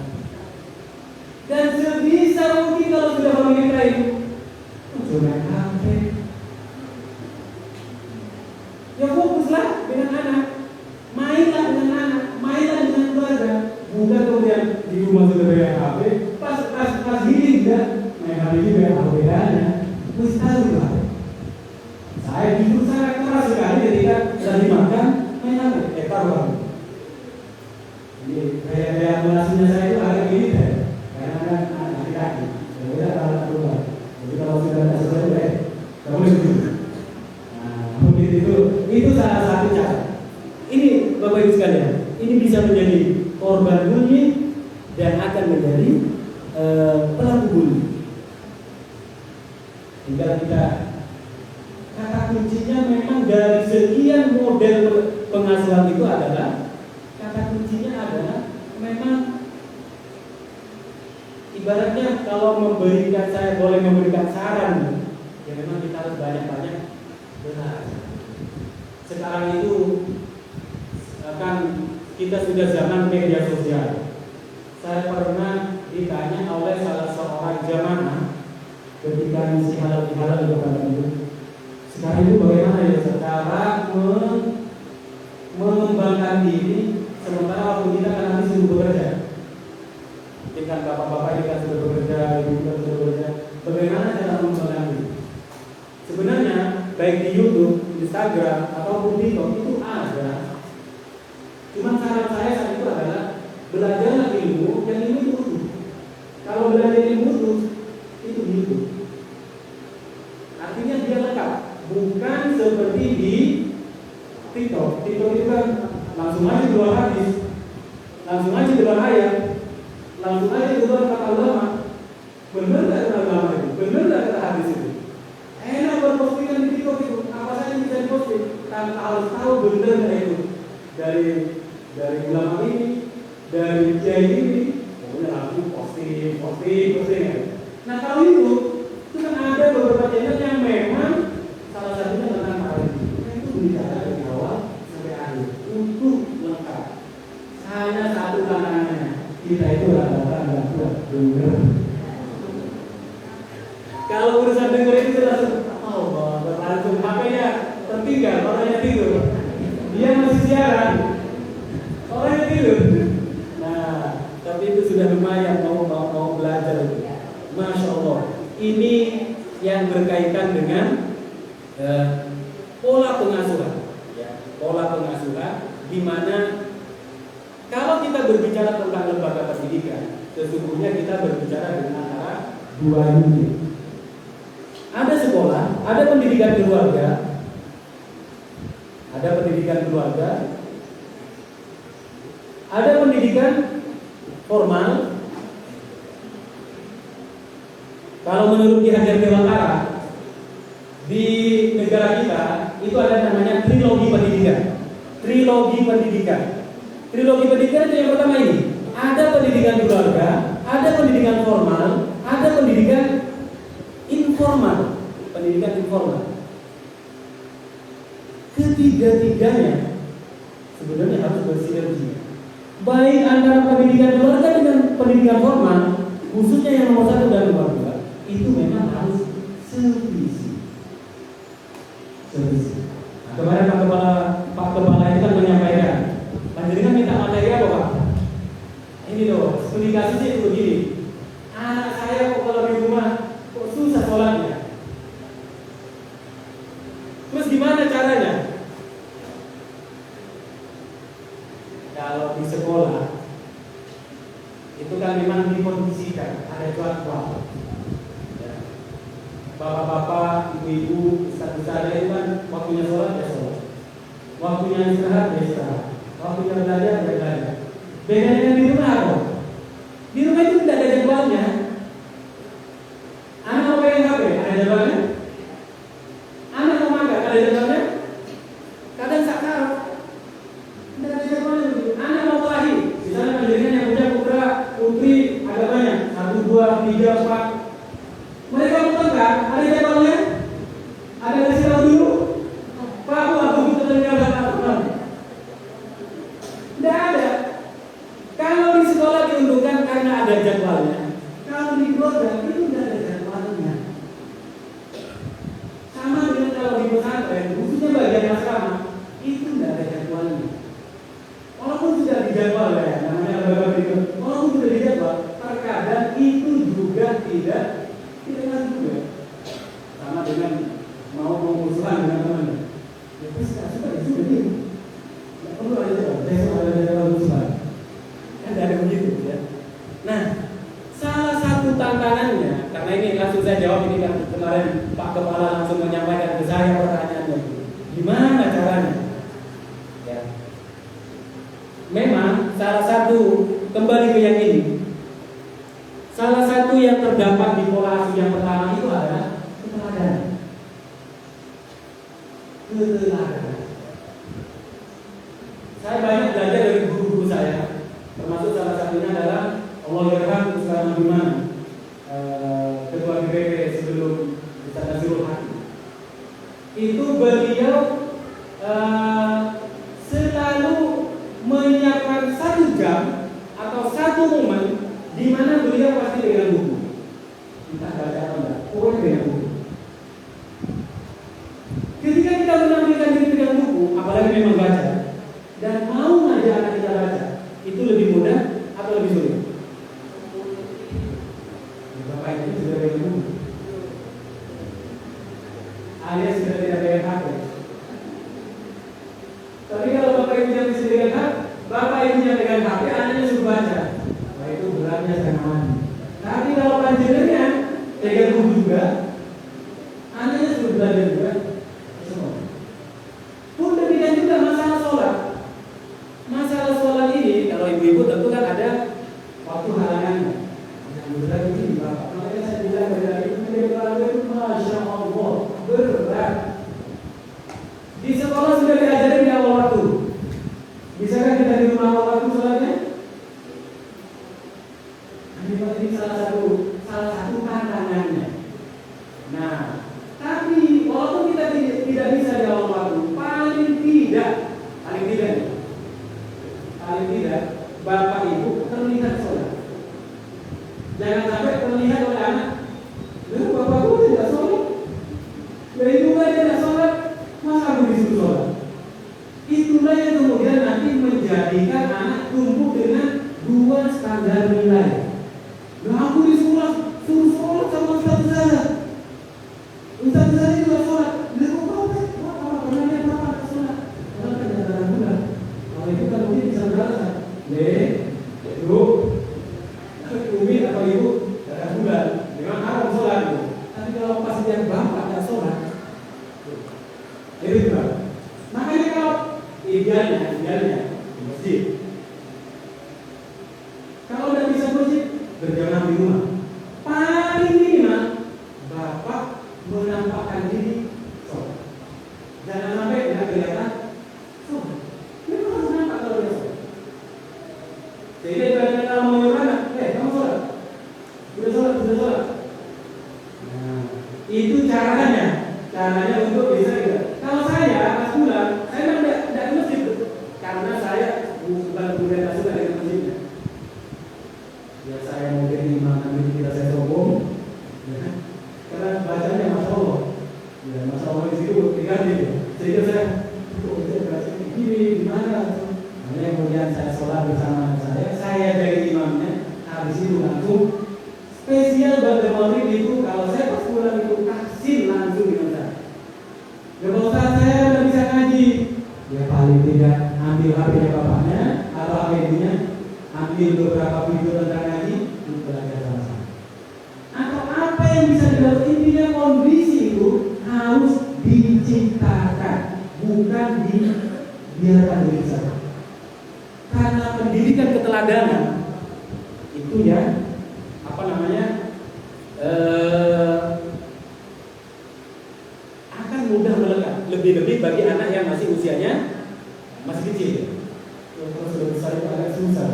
Dan sebisa mungkin kalau sudah family time, main HP. Ya fokuslah dengan anak, mainlah dengan anak, mainlah dengan keluarga. Bukan kemudian di rumah sudah banyak HP, pas healing ya, main HP juga apa bedanya? Mesti tahu lah. Saya justru sangat keras sekali ketika lagi makan main HP, taruh. Jadi gaya munasinya saya itu agak gini deh, karena kan anak kaki, jadi alat keluar. Jadi kalau sudah ada sesuatu kamu itu. Nah, mungkin itu salah satu cara. Ini Bapak Ibu sekalian, ini bisa menjadi korban bullying dan akan menjadi pelaku bullying. Tinggal kita kata kuncinya memang dari sekian model pengasuhan itu adalah kata kuncinya adalah memang ibaratnya kalau saya boleh memberikan saran, ya memang kita harus banyak-banyak belajar. Sekarang itu kan kita sudah zaman media sosial. Saya pernah ditanya oleh salah seorang jamaah ketika misi halal bihalal di Kota itu. Sekarang itu bagaimana ya cara mengembangkan diri baik di YouTube, Instagram, ataupun TikTok itu ada. Cuma saran saya saat itu adalah belajarlah ilmu yang ilmu itu utuh. Kalau belajar ilmu itu hidup. Artinya dia lengkap, bukan seperti di TikTok. TikTok itu kan langsung aja keluar hadis, langsung aja keluar ayat, langsung aja keluar kata ulama. Benar nggak kata ulama itu? Benar nggak kata hadis itu? Enak berpostingan di TikTok itu, apa saja bisa diposting tanpa harus tahu benar nggak itu dari ulama ini, dari kiai ini. Pokoknya langsung posting ya. Nah kalau itu kan ada beberapa channel yang memang salah satunya tentang hal ini. Nah, itu bicara dari awal sampai akhir untuk lengkap. Hanya satu tantangannya, kita itu rata-rata nggak kuat dengar. Kalau urusan dengar itu langsung HP-nya tertinggal, orangnya tidur. Dia masih siaran, orangnya tidur. Nah, tapi itu sudah lumayan mau belajar itu. Masya Allah. Ini yang berkaitan dengan pola pengasuhan, ya, pola pengasuhan, di mana kalau kita berbicara tentang lembaga pendidikan, sesungguhnya kita berbicara dengan antara dua unit. Ada sekolah, ada pendidikan keluarga, ada pendidikan formal. Kalau menurut Ki Hajar Dewantara di negara kita itu ada namanya trilogi pendidikan. Trilogi pendidikan itu yang pertama ini. Ada pendidikan keluarga, ada pendidikan formal, ada pendidikan informal. Ketiga-tiganya sebenarnya harus bersinergi. Baik antara pendidikan keluarga dengan pendidikan formal, khususnya yang nomor 1 dan nomor 2, itu memang harus sevisi. Nah, kemarin Pak Kepala itu kan menyampaikan, panjenengan minta materi apa Pak? Ini loh, komunikasinya itu begini. Anak saya kok kalau di rumah kok susah sholatnya. Terus gimana caranya? Kalau di sekolah itu kan memang dikondisikan ada jadwal. Bapak-bapak, ibu-ibu, ustaz-ustaz itu kan waktunya sholat ya sholat, waktunya istirahat ya istirahat, waktunya belajar ya belajar. Beda dengan di rumah apa? Di rumah itu tidak ada jadwalnya. Anak mau pegang HP, ada jadwalnya. Anak mau makan, ada jadwalnya. Kadang sakar, tidak ada jadwalnya. Anak mau kelahi, misalnya pendidikan yang punya putra, putri agak banyak, 1, 2, 3, 4. Mereka bukan ada jadwalnya, ada kasih tahu dulu. Pak, aku terdengar. Tidak ada. Kalau di sekolah diuntungkan karena ada jadwalnya. Kalau di keluarga itu tidak ada jadwalnya. Sama dengan kalau di pesantren, khususnya bagian asrama, itu tidak ada jadwalnya. Walaupun sudah dijadwal ya, namanya lembaga berikut. Walaupun sudah dijadwal, terkadang itu juga tidak juga. Sama dengan mau mengusulkan dengan teman. Ya terus sudah ini. Tidak perlu ada usulan. Kan ada begitu ya. Nah, salah satu tantangannya, karena ini langsung saya jawab, ini kan kemarin Pak Kepala langsung menyampaikan ke saya pertanyaannya. Gimana caranya? Ya. Memang salah satu, kembali ke yang ini. Salah satu yang terdapat di pola asuh yang pertama itu adalah keteladanan. Saya banyak belajar dari guru-guru saya, termasuk salah satunya adalah Allahyarham Ustaz Abdurrahman, ketua GPP sebelum Ustaz Nazirul Hakim. Itu beliau selalu menyiapkan 1 jam atau 1 momen di mana beliau pasti dengan buku. Kita baca apa enggak? Pokoknya dengan buku. Ketika kita menampilkan diri dengan buku, apalagi memang baca, dan mau ngajak anak kita baca, itu lebih mudah atau lebih sulit? Bapak itu sudah dengan buku. Alias sudah tidak pegang ibu-ibu tentu kan ada waktu halangannya. Yang berat itu di bapak. Makanya saya bilang dari itu Masya Allah berat. Di sekolah sudah diajarin di awal waktu. Bisakah kita di rumah awal waktu sholatnya? Ini salah satu tantangannya. Nah, tapi walaupun kita tidak bisa di awal waktu, paling tidak bapak ibu terlihat sholat. Jangan sampai terlihat oleh anak, bapakku tidak sholat, dari juga dia tidak sholat, masa aku disuruh sholat? Itulah yang kemudian nanti menjadikan anak tumbuh dengan dua standar nilai. Nah, aku disuruh sholat sama ustaz saya. Ustaz saya juga sholat. Dia kok pernahnya bapak sholat? Orang kan tidak ada guna. Kalau itu kan mungkin bisa beralasan. Ibu, umi atau ibu tidak ada guna. Memang haram sholat. Tapi kalau pas dia bapak tidak sholat, jadi gimana? Makanya kalau idealnya di masjid. Kalau tidak bisa masjid, berjamaah di rumah. Paling minimal bapak menampakkan diri sholat. Jangan sampai tidak kelihatan sholat. Memang harus nampak kalau dia sholat. Sehingga ibaratnya kalau mau nyuruh anak, kamu sholat. Sudah sholat. Nah, itu caranya untuk bisa gitu. Kalau saya pas pulang, saya memang tidak ke masjid karena saya bukan kemudian suka dengan masjidnya. Ya saya mungkin imam nanti kita saya sombong, ya. Karena bacanya Masya Allah, ya Masya Allah di situ diganti, sehingga saya baca begini gimana? Nah, kemudian saya sholat bersama saya dari imamnya, habis itu langsung spesial pada maghrib itu kalau saya pas pulang itu kasih langsung dengan saya. Ya Pak Ustaz, saya udah bisa ngaji. Ya paling tidak ambil HP-nya bapaknya atau HP ibunya, ambil beberapa video tentang ngaji, untuk belajar sama-sama. Atau apa yang bisa dilakukan, intinya kondisi itu harus diciptakan, bukan dibiarkan begitu saja. Karena pendidikan keteladanan itu ya akan mudah melekat. Lebih-lebih bagi anak yang masih usianya masih kecil. Kalau sudah besar itu agak susah.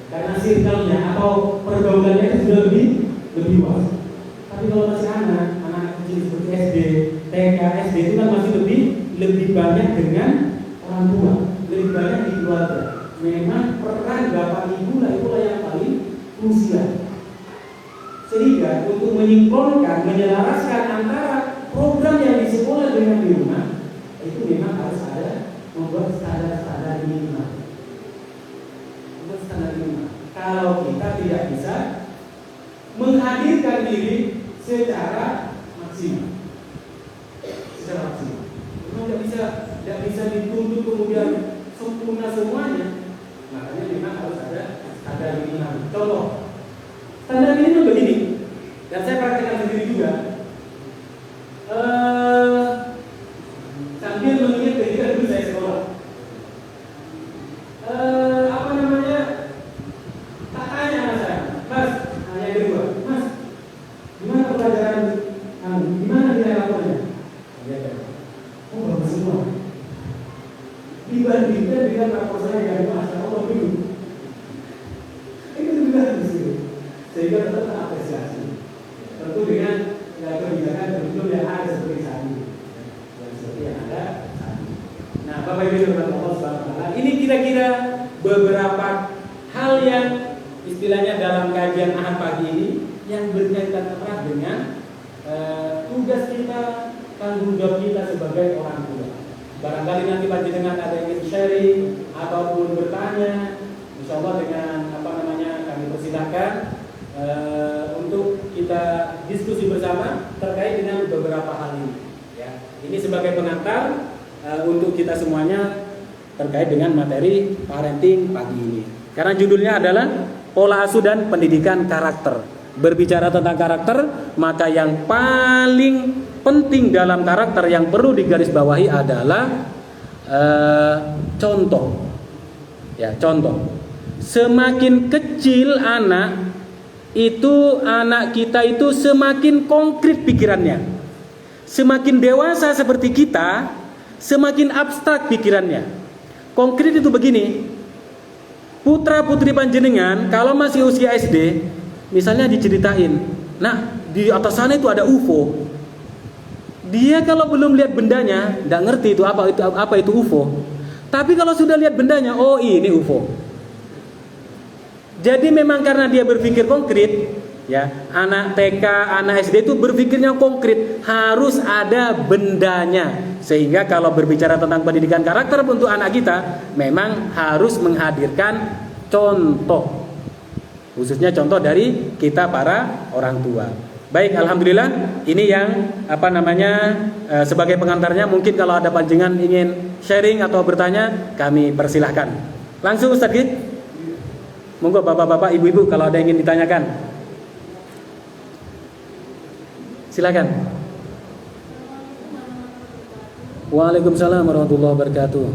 Karena circle-nya atau pergaulannya itu sudah lebih luas. Tapi kalau masih anak kecil seperti SD, TK, SD itu kan masih lebih banyak dengan orang tua, lebih banyak di keluarga. Memang peran bapak ibu itulah yang paling krusial. Sehingga untuk menyinkronkan, menyelaraskan antara program yang di sekolah dengan di rumah, itu memang harus ada membuat standar-standar minimal. Kalau kita tidak bisa menghadirkan diri secara maksimal, memang tidak bisa dituntut kemudian sempurna semuanya. Makanya memang harus ada standar minimal. Contoh, standar minimal begini, dan saya praktekkan sendiri juga. Sambil mengingat ketika dulu saya sekolah. Tak tanya sama saya, Mas, yang kedua, Mas, gimana pelajaran, gimana nilai lapornya? Oh, bagus semua. Dibandingkan dengan rapor saya yang Masya Allah dulu. Itu juga harus itu. Sehingga tetap apresiasi. Tentu dengan kebijakan tentu yang ada seperti saat ini. Seperti yang ada saat ini. Nah, Bapak Ibu dan Allah SWT, ini kira-kira beberapa hal yang istilahnya dalam kajian Ahad pagi ini yang berkaitan erat dengan tugas kita, tanggung jawab kita sebagai orang tua. Barangkali nanti panjenengan ada yang ingin sharing ataupun bertanya, insya Allah dengan kami persilakan untuk kita diskusi bersama terkait dengan beberapa hal ini. Ya, ini sebagai pengantar untuk kita semuanya terkait dengan materi parenting pagi ini. Karena judulnya adalah pola asuh dan pendidikan karakter. Berbicara tentang karakter, maka yang paling penting dalam karakter yang perlu digarisbawahi adalah contoh. Ya, contoh. Semakin kecil anak kita itu semakin konkret pikirannya. Semakin dewasa seperti kita, semakin abstrak pikirannya. Konkret itu begini. Putra putri panjenengan kalau masih usia SD, misalnya diceritain, nah di atas sana itu ada UFO. Dia kalau belum lihat bendanya, nggak ngerti itu apa itu UFO. Tapi kalau sudah lihat bendanya, oh ini UFO. Jadi memang karena dia berpikir konkret, ya, anak TK, anak SD itu berpikirnya konkret, harus ada bendanya. Sehingga kalau berbicara tentang pendidikan karakter untuk anak kita, memang harus menghadirkan contoh. Khususnya contoh dari kita para orang tua. Baik, alhamdulillah, ini yang sebagai pengantarnya. Mungkin kalau ada panjenengan ingin sharing atau bertanya, kami persilahkan. Langsung Ustaz Gid. Monggo bapak-bapak, ibu-ibu kalau ada yang ingin ditanyakan. Silakan. Waalaikumsalam warahmatullahi wabarakatuh.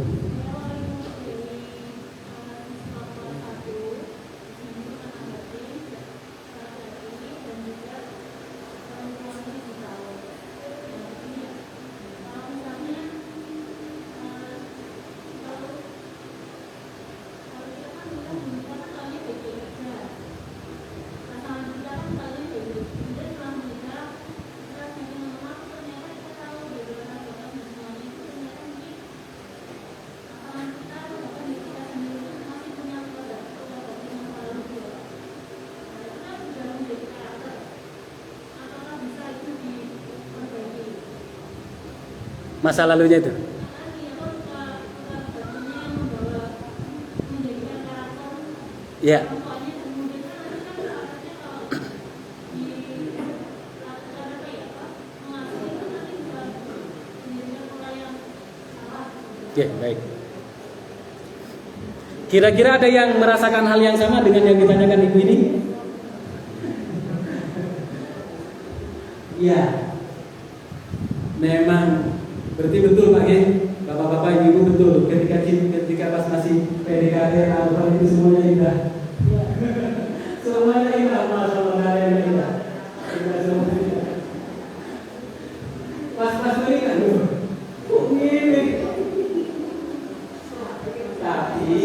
Masa lalunya itu. Ya. Oke, baik. Kira-kira ada yang merasakan hal yang sama dengan yang ditanyakan ibu ini? Iya. Memang berarti betul Pak ya, bapak-bapak ibu betul. Ketika pas masih PDKT atau itu semuanya indah. Semuanya indah, masya Allah yang indah. Pas menikah, kok gini? Tapi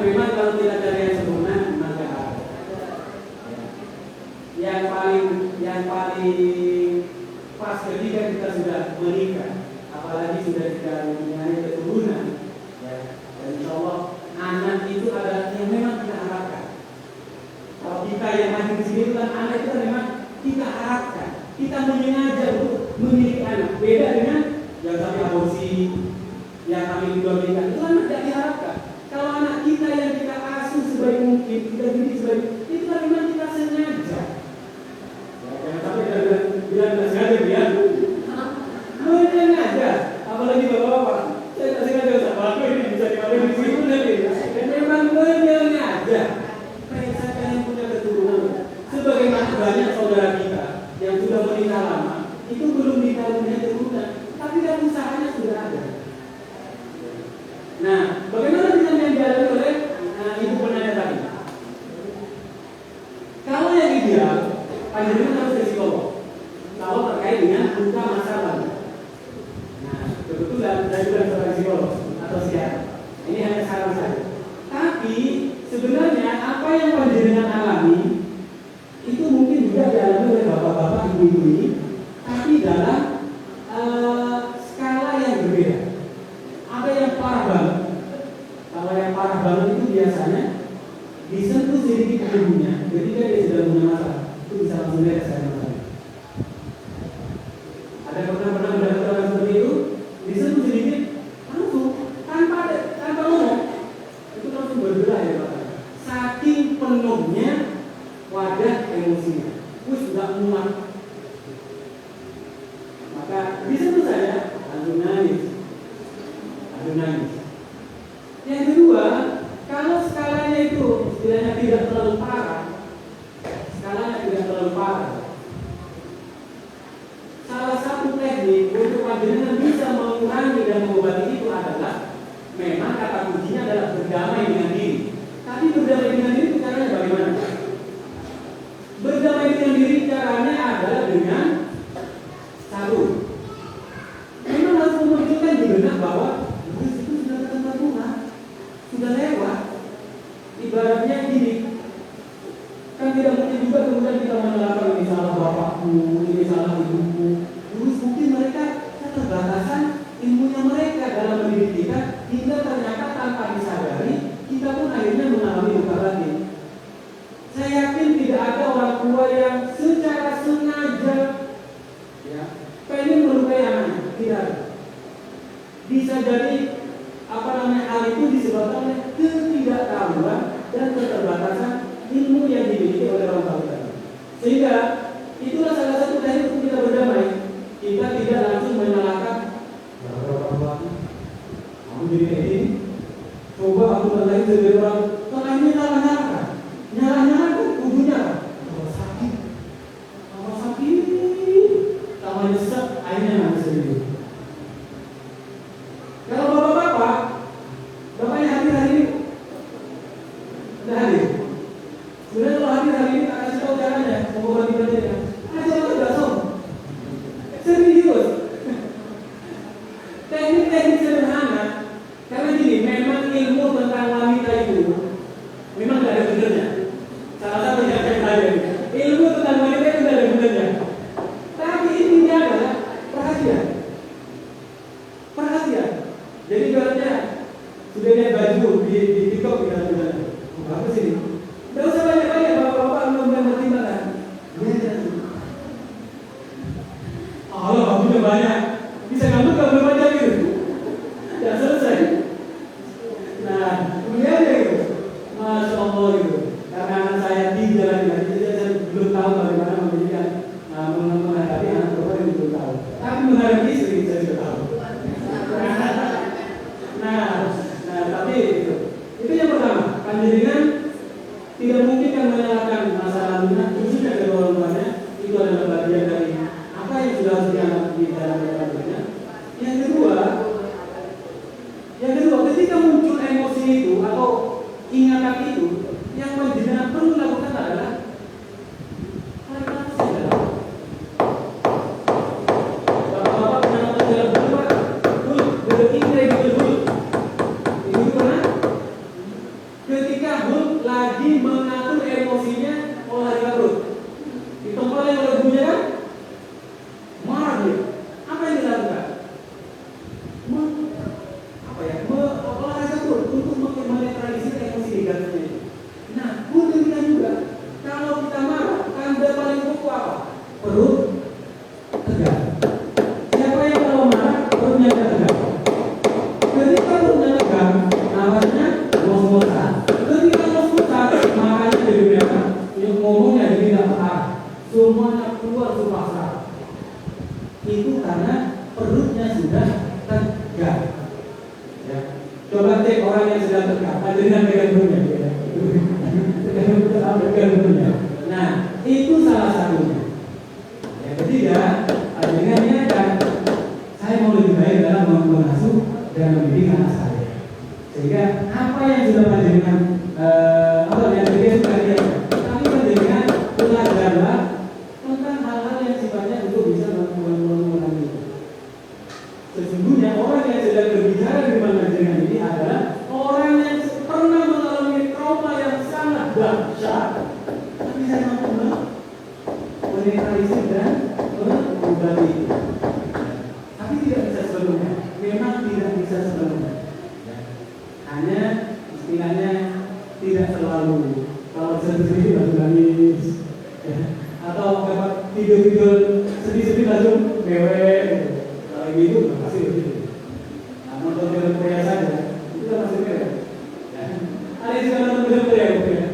memang kalau tidak ada yang sempurna maka yang paling pas ketika kita sudah menikah, apalagi sudah kita mempunyai keturunan, ya, dan insya Allah anak itu adalah yang memang kita harapkan. Kalau kita yang hadir di sini kan anak itu memang kita harapkan, kita menyengaja untuk memiliki anak. Beda dengan yang kami aborsi, yang kami juga berikan, itu anak tidak diharapkan. Kalau anak kita yang kita asuh sebaik mungkin, kita didik sebaik mungkin, itu kan memang kita sengaja. Jangan sampai kita bilang sengaja dia, sengaja. Apalagi bapak-bapak, saya tak sengaja sama aku ini bisa dipakai di situ nanti. Dan memang sengaja. Mereka yang punya keturunan, sebagaimana banyak saudara kita yang sudah menikah lama, itu belum punya keturunan, tapi kan usahanya sudah ada. Nah, bagaimana dengan yang dialami oleh ibu penanya tadi? Kalau yang ideal, panjenengan harus ke psikolog. Kalau terkait dengan luka masa lalu. Nah, kebetulan saya juga seorang psikolog atau psikiater. Ini hanya saran saya. Tapi sebenarnya apa yang panjenengan alami itu mungkin juga dialami oleh bapak-bapak, ibu-ibu ini, tapi dalam skala yang berbeda. Ada yang parah banget. Kalau yang parah banget itu biasanya disentuh sedikit tubuhnya ketika dia sedang punya masalah, itu bisa langsung beres saya masalah. Ada pernah mendapat orang seperti itu, disentuh sedikit langsung tanpa ngomong, itu langsung bergerak ya Pak. Saking penuhnya wadah emosinya, sudah muat. Maka disentuh saja langsung nangis. Yang kedua, kalau skalanya itu istilahnya tidak terlalu parah, salah satu teknik untuk panjenengan bisa mengurangi dan mengobati itu adalah memang kata kuncinya adalah kita menyalahkan ini salah bapakku, ini salah ibuku, terus mungkin mereka keterbatasan ilmunya mereka dalam mendidik kita, hingga ternyata tanpa disadari kita pun akhirnya mengalami luka batin. Saya yakin tidak ada orang tua yang secara sengaja ya pengen melukai anaknya, tidak ada. Bisa jadi hal itu disebabkan oleh ketidaktahuan dan keterbatasan ilmu yang dimiliki oleh orang tua kita. Sehingga itulah salah satu teknik untuk kita berdamai. Kita tidak langsung menyalahkan orang tua kamu jadi kayak gini. Coba aku nalahin sebagai orang, kalau ini nyala-nyalakan, nyala-nyalakan ujungnya kalau sakit, sama nyesek, akhirnya nggak bisa hidup. Kalau bapak-bapak, bapaknya hadir hari ini, udah hadir. Sebenarnya kalau hadir hari ini, tak kasih tahu caranya, mau ganti badannya. Aja lo udah som, serius. Teknik-teknik sederhana, karena gini, memang ilmu tentang wanita itu memang tidak ada benernya. Salah satu yang saya pelajari, ilmu tentang wanita itu tidak ada benernya. Tapi intinya adalah perhatian. Jadi ibaratnya sudah lihat baju di TikTok kita bilang, apa sih? Tidak usah banyak-banyak, bapak-bapak belum mempertimbangkan. Allah, bajunya banyak, bisa ngambek kalau belum aja gitu. Tidak selesai. Nah, kemudian gitu, Masya Allah gitu. Karena anak saya 3 lagi, jadi saya belum tahu bagaimana menjadikan menghadapi anak perempuan yang belum tahu. Tapi menghadapi istri saya sudah tahu. Tapi itu yang pertama, panjenengan tidak mungkin kan menyalahkan masa lalunya, khususnya kedua orang tuanya, itu adalah bagian dari apa yang sudah harus dianggap di dalam keluarganya. Yang kedua, ketika muncul emosi itu atau ingatan itu, yang panjenengan perlu lakukan adalah semuanya keluar supasa. Itu karena perutnya sudah tegak. Ya. Coba cek orang yang sedang tegak, ada dengan pegang perutnya. Nah, itu salah satunya. Yang ketiga, dengan niatkan saya mau lebih baik dalam mengasuh dan mendidik anak saya. Sehingga apa yang sudah panjenengan yang ketiga itu kalian, kami panjenengan belajarlah tentang hal-hal yang sifatnya untuk bisa mengurangi. Sesungguhnya orang yang sedang berbicara di panjenengan ini adalah orang yang pernah mengalami trauma yang sangat dahsyat, tapi saya mampu menetralisir dan mengobati itu. Tapi tidak bisa sebelumnya, memang tidak bisa sebelumnya. Hanya istilahnya tidak selalu. Kalau sedih-sedih langsung nangis, atau dapat tidur-tidur sedih-sedih langsung mewek. Kalau gitu pasti begitu. Nah, nonton film Korea saja itu kan masih mewek. Ada yang suka nonton film Korea mungkin.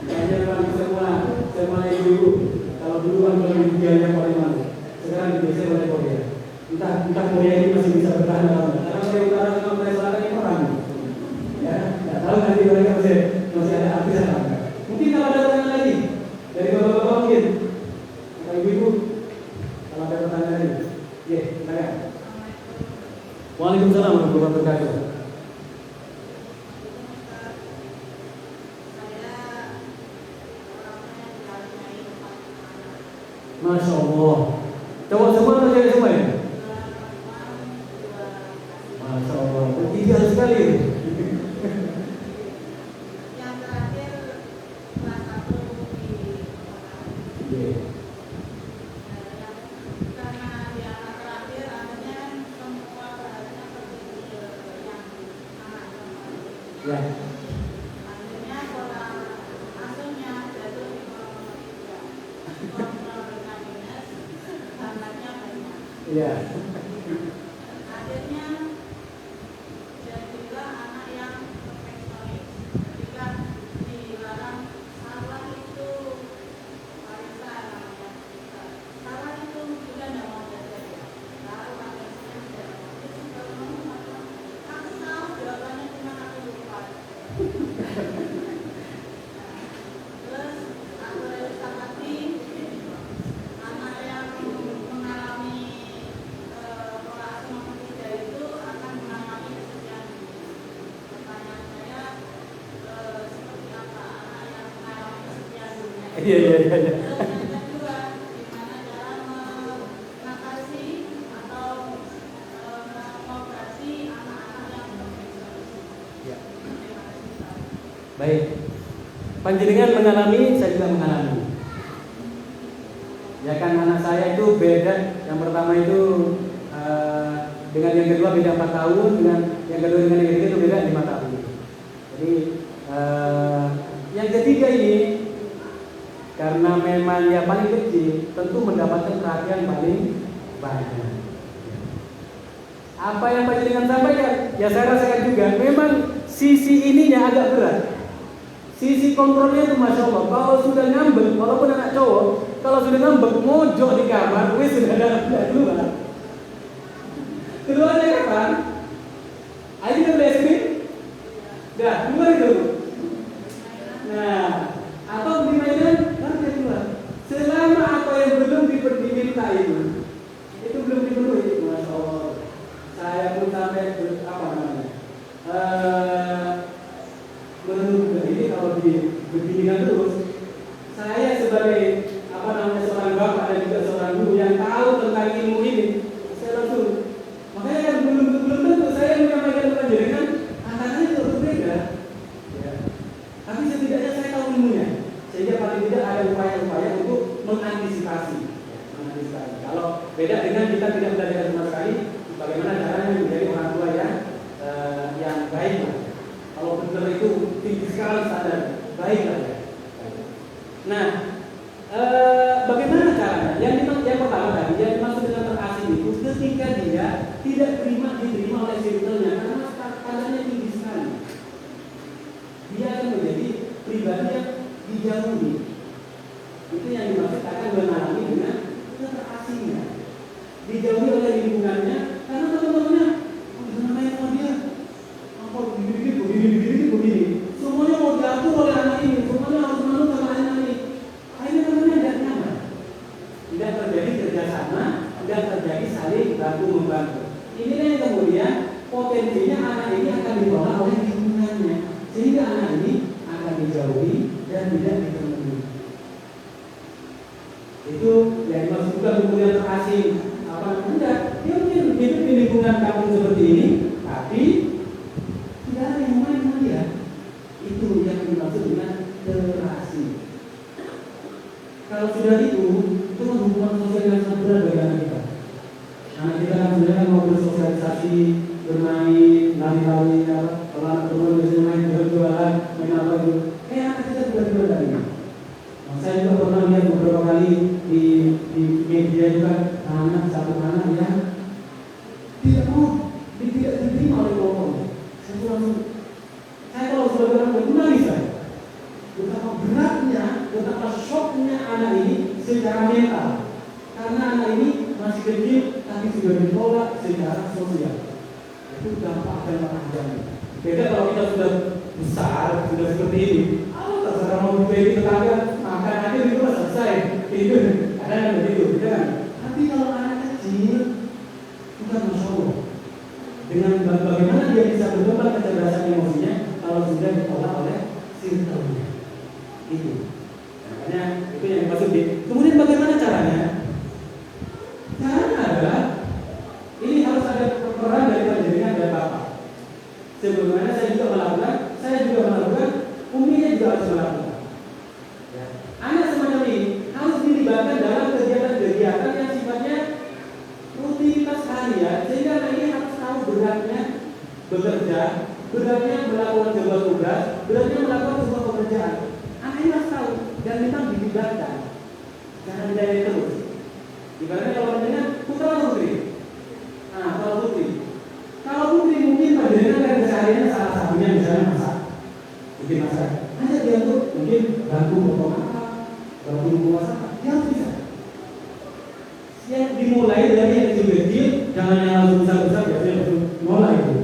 Kayaknya memang semua ibu-ibu. Kalau dulu kan kalau idealnya paling malu, sekarang dibiasai oleh Korea. Entah Korea ini masih bisa bertahan atau tidak. Karena Korea Utara sama Korea Selatan ini perang. Ya, nggak tahu nanti mereka masih ada artis atau enggak. Mungkin kalau ada pertanyaan lagi dari bapak-bapak mungkin, atau ibu-ibu, kalau ada pertanyaan lagi, ya, silakan. Waalaikumsalam warahmatullahi wabarakatuh. Masya Allah. Coba semua atau cewek semua ya? Masya Allah. Ideal sekali. Yang terakhir kelas 1 Ya. Akhirnya pola asuhnya jatuh di bawah nomor 3. Kontrol dengan minus, gambarnya banyak. Iya. Akhirnya jadilah anak yang perfeksionis. Ketika dilarang salah itu Marisa namanya. Salah itu juga tidak mau belajar ya. Lalu akhirnya tidak mau. Itu kalau mau apa? Aku tahu jawabannya cuma aku lupa. Terus aku realisasi anak yang mengalami pola asuh nomor 3 itu akan mengalami kesedihan. Pertanyaan saya seperti apa anak yang mengalami kesedihan dunia? Iya. Terus yang kedua, gimana cara mengatasi atau mengoperasi anak-anak yang perfeksionis? Ya. Terima kasih, Pak. Baik. Panjenengan mengalami, saya juga mengalami. Ya kan anak saya itu beda. Yang pertama itu dengan yang kedua beda 4 tahun, dengan yang kedua dengan yang ketiga itu beda 5 tahun. Jadi yang ketiga ini karena memang ya paling kecil, tentu mendapatkan perhatian paling banyak. Apa yang panjenengan sampaikan, ya saya rasakan juga. Memang sisi ininya agak berat. Sisi kontrolnya itu masya Allah. Kalau sudah ngambek, walaupun anak cowok, kalau sudah ngambek mojok di kamar, wis sudah ada keluar. Keluarnya kapan? Ayo kita beli es krim? Dah, keluar itu. Nah, atau beli mainan, baru dia keluar. Selama apa yang belum diminta itu belum dipenuhi, masya Allah. Saya pun sampai apa namanya? Menurut ini kalau beginikan terus, saya sebagai apa namanya seorang bapak dan juga seorang guru yang tahu tentang ilmu ini, saya langsung makanya kan belum tentu saya menyampaikan kepada jenengan angkanya itu berbeda, ya. Tapi setidaknya saya tahu ilmunya, sehingga paling tidak ada upaya-upaya untuk mengantisipasi. Kalau beda dengan kita tidak belajar sama sekali, bagaimana caranya menjadi orang tua yang baik lah. Kalau benar itu tinggi sekali standar, baiklah ya. Nah, bagaimana caranya? Yang pertama tadi, yang dimaksud dengan terasing itu ketika dia tidak diterima oleh circle-nya karena kadarnya tinggi sekali, dia akan menjadi pribadi yang dijauhi. Itu yang dimaksud akan mengalami dengan terasingnya, dijauhi oleh lingkungannya karena teman-temannya, namanya sama dia. Begini. Semuanya mau diatur oleh anak ini, semuanya harus menurut sama anak ini. Akhirnya temannya tidak nyaman. Tidak terjadi kerjasama, tidak terjadi saling bantu membantu. Inilah yang kemudian potensinya anak ini akan dibawa oleh lingkungannya, sehingga anak ini akan dijauhi dan tidak ditemui. Itu yang dimaksud bukan kemudian terasing. Apa enggak? Dia mungkin hidup di lingkungan kampung seperti ini, tapi tidak ada yang main sama dia. Itu yang dimaksud dengan terasing. Kalau sudah itu kan hubungan sosial yang sangat berat bagi anak kita. Anak kita kan sebenarnya mau bersosialisasi, bermain, lari-lari, kalau anak teman biasanya main jualan, main apa itu. Anak kita tiba-tiba dari ini. Saya juga pernah lihat beberapa kali di media juga satu anak yang tidak mau tidak diterima oleh kelompoknya. Saya kalau sebagai orang tua menangis saya. Betapa beratnya, betapa shocknya anak ini secara mental. Karena anak ini masih kecil tapi sudah ditolak secara sosial. Itu dampak panjang. Beda kalau kita sudah besar, sudah seperti ini. Terserah mau dibeli tetangga, makan aja itu selesai. Itu ada yang begitu, kan? Tapi kalau anak kecil, bukan masya Allah. Dengan bagaimana dia bisa berkembang kecerdasan emosinya kalau sudah ditolak oleh circle-nya. Itu. Makanya itu yang dimaksud. Kemudian bagaimana caranya? Caranya adalah ini harus ada peran dari panjenengan dan bapak. Sebagaimana saya juga melakukan, uminya juga harus melakukan. Ya. Anak semacam ini harus dilibatkan dalam kegiatan-kegiatan yang sifatnya rutinitas harian, sehingga anak ini harus tahu beratnya bekerja, beratnya melakukan sebuah tugas, beratnya melakukan sebuah pekerjaan. Anak ini harus tahu dan memang dilibatkan. Jangan dilayani terus. Ibaratnya kalau dengan putra atau putri. Nah, kalau putri. Kalau putri mungkin panjenengan kan kesehariannya salah satunya misalnya masak. Bikin masak. Hanya dia tuh mungkin bantu potong apa, bantu buat apa. Dia harus bisa. Yang dimulai dari yang kecil-kecil, jangan yang langsung besar-besar, biasanya langsung mulai itu.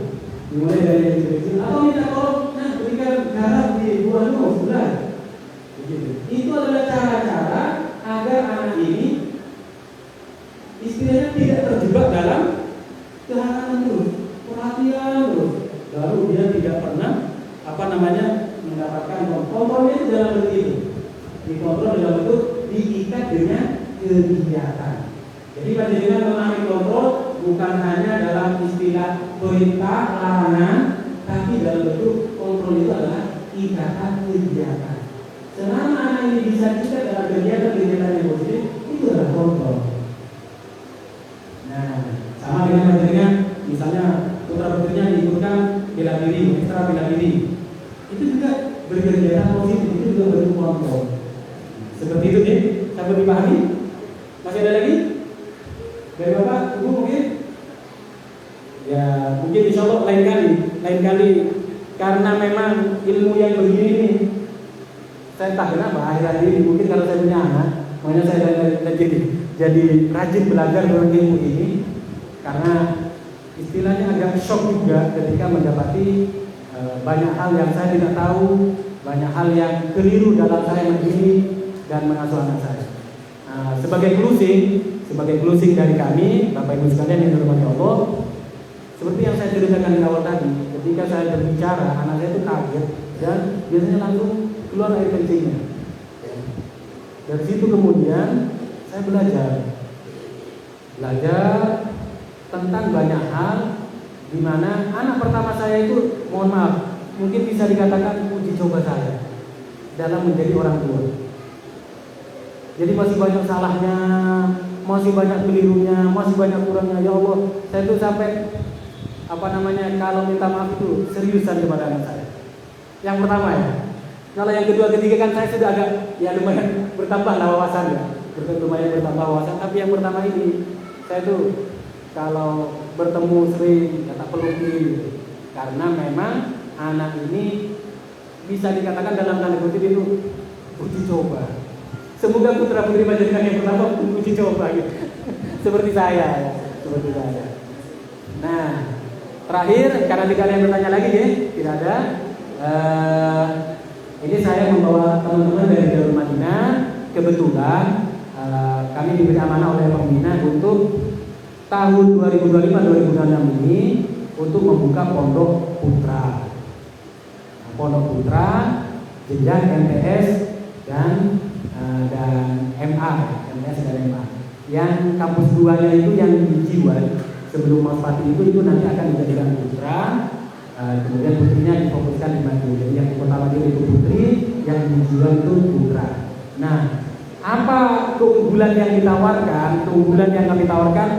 Dimulai dari yang kecil-kecil. Atau minta tolong, nah berikan garam di buah lu sebelah. Begitu. Itu adalah cara-cara agar anak ini istilahnya tidak terjebak dalam keharapan terus, perhatian terus. Lalu dia tidak pernah mendapatkan kontrolnya itu dalam bentuk itu. Dikontrol dalam bentuk diikat dengan kegiatan. Jadi panjenengan memahami kontrol bukan hanya dalam istilah perintah larangan, tapi dalam bentuk kontrol itu adalah ikatan kegiatan. Selama anak ini bisa diikat dalam kegiatan-kegiatan yang positif, itu adalah kontrol. Nah, sama dengan panjenengan, misalnya putra putrinya diikutkan bela diri, ekstra bela diri, itu juga berkegiatan positif, itu juga bentuk kontrol. Seperti itu nih, sampai dipahami? Masih ada lagi? Dari Bapak, Ibu mungkin? Ya, mungkin insya Allah lain kali karena memang ilmu yang begini nih, saya tak kenapa akhir-akhir ini mungkin kalau saya punya anak, makanya saya jadi rajin belajar tentang ilmu ini karena istilahnya agak shock juga ketika mendapati banyak hal yang saya tidak tahu, banyak hal yang keliru dalam saya mendidik dan mengasuh anak saya. Sebagai closing dari kami, Bapak Ibu sekalian yang dirahmati Allah, seperti yang saya ceritakan di awal tadi, ketika saya berbicara, anak saya itu kaget dan biasanya langsung keluar air kencingnya. Dari situ kemudian saya belajar tentang banyak hal, di mana anak pertama saya itu, mohon maaf, mungkin bisa dikatakan uji coba saya dalam menjadi orang tua. Jadi masih banyak salahnya, masih banyak kelirunya, masih banyak kurangnya. Ya Allah, saya tuh sampai kalau minta maaf itu seriusan kepada anak saya. Yang pertama ya. Kalau yang kedua, ketiga kan saya sudah agak lumayan bertambah wawasan ya. Lumayan bertambah wawasan. Tapi yang pertama ini saya tuh kalau bertemu sering kata peluki, karena memang anak ini bisa dikatakan dalam tanda kutip itu uji coba. Semoga putra putri panjenengan yang pertama uji coba gitu. Seperti saya. Nah, terakhir karena tidak ada yang bertanya lagi ya, tidak ada. Ini saya membawa teman-teman dari Darul Madinah. Kebetulan kami diberi amanah oleh pembina untuk tahun 2025-2026 ini untuk membuka pondok putra. Pondok putra jenjang MTS dan MTS dan MA. Yang kampus 2-nya itu yang di Jiwan sebelum Mas Pati itu nanti akan dijadikan putra. Kemudian putrinya difokuskan di Batu. Jadi yang pertama itu putri, yang di Jiwan itu putra. Nah, apa keunggulan yang ditawarkan? Keunggulan yang kami tawarkan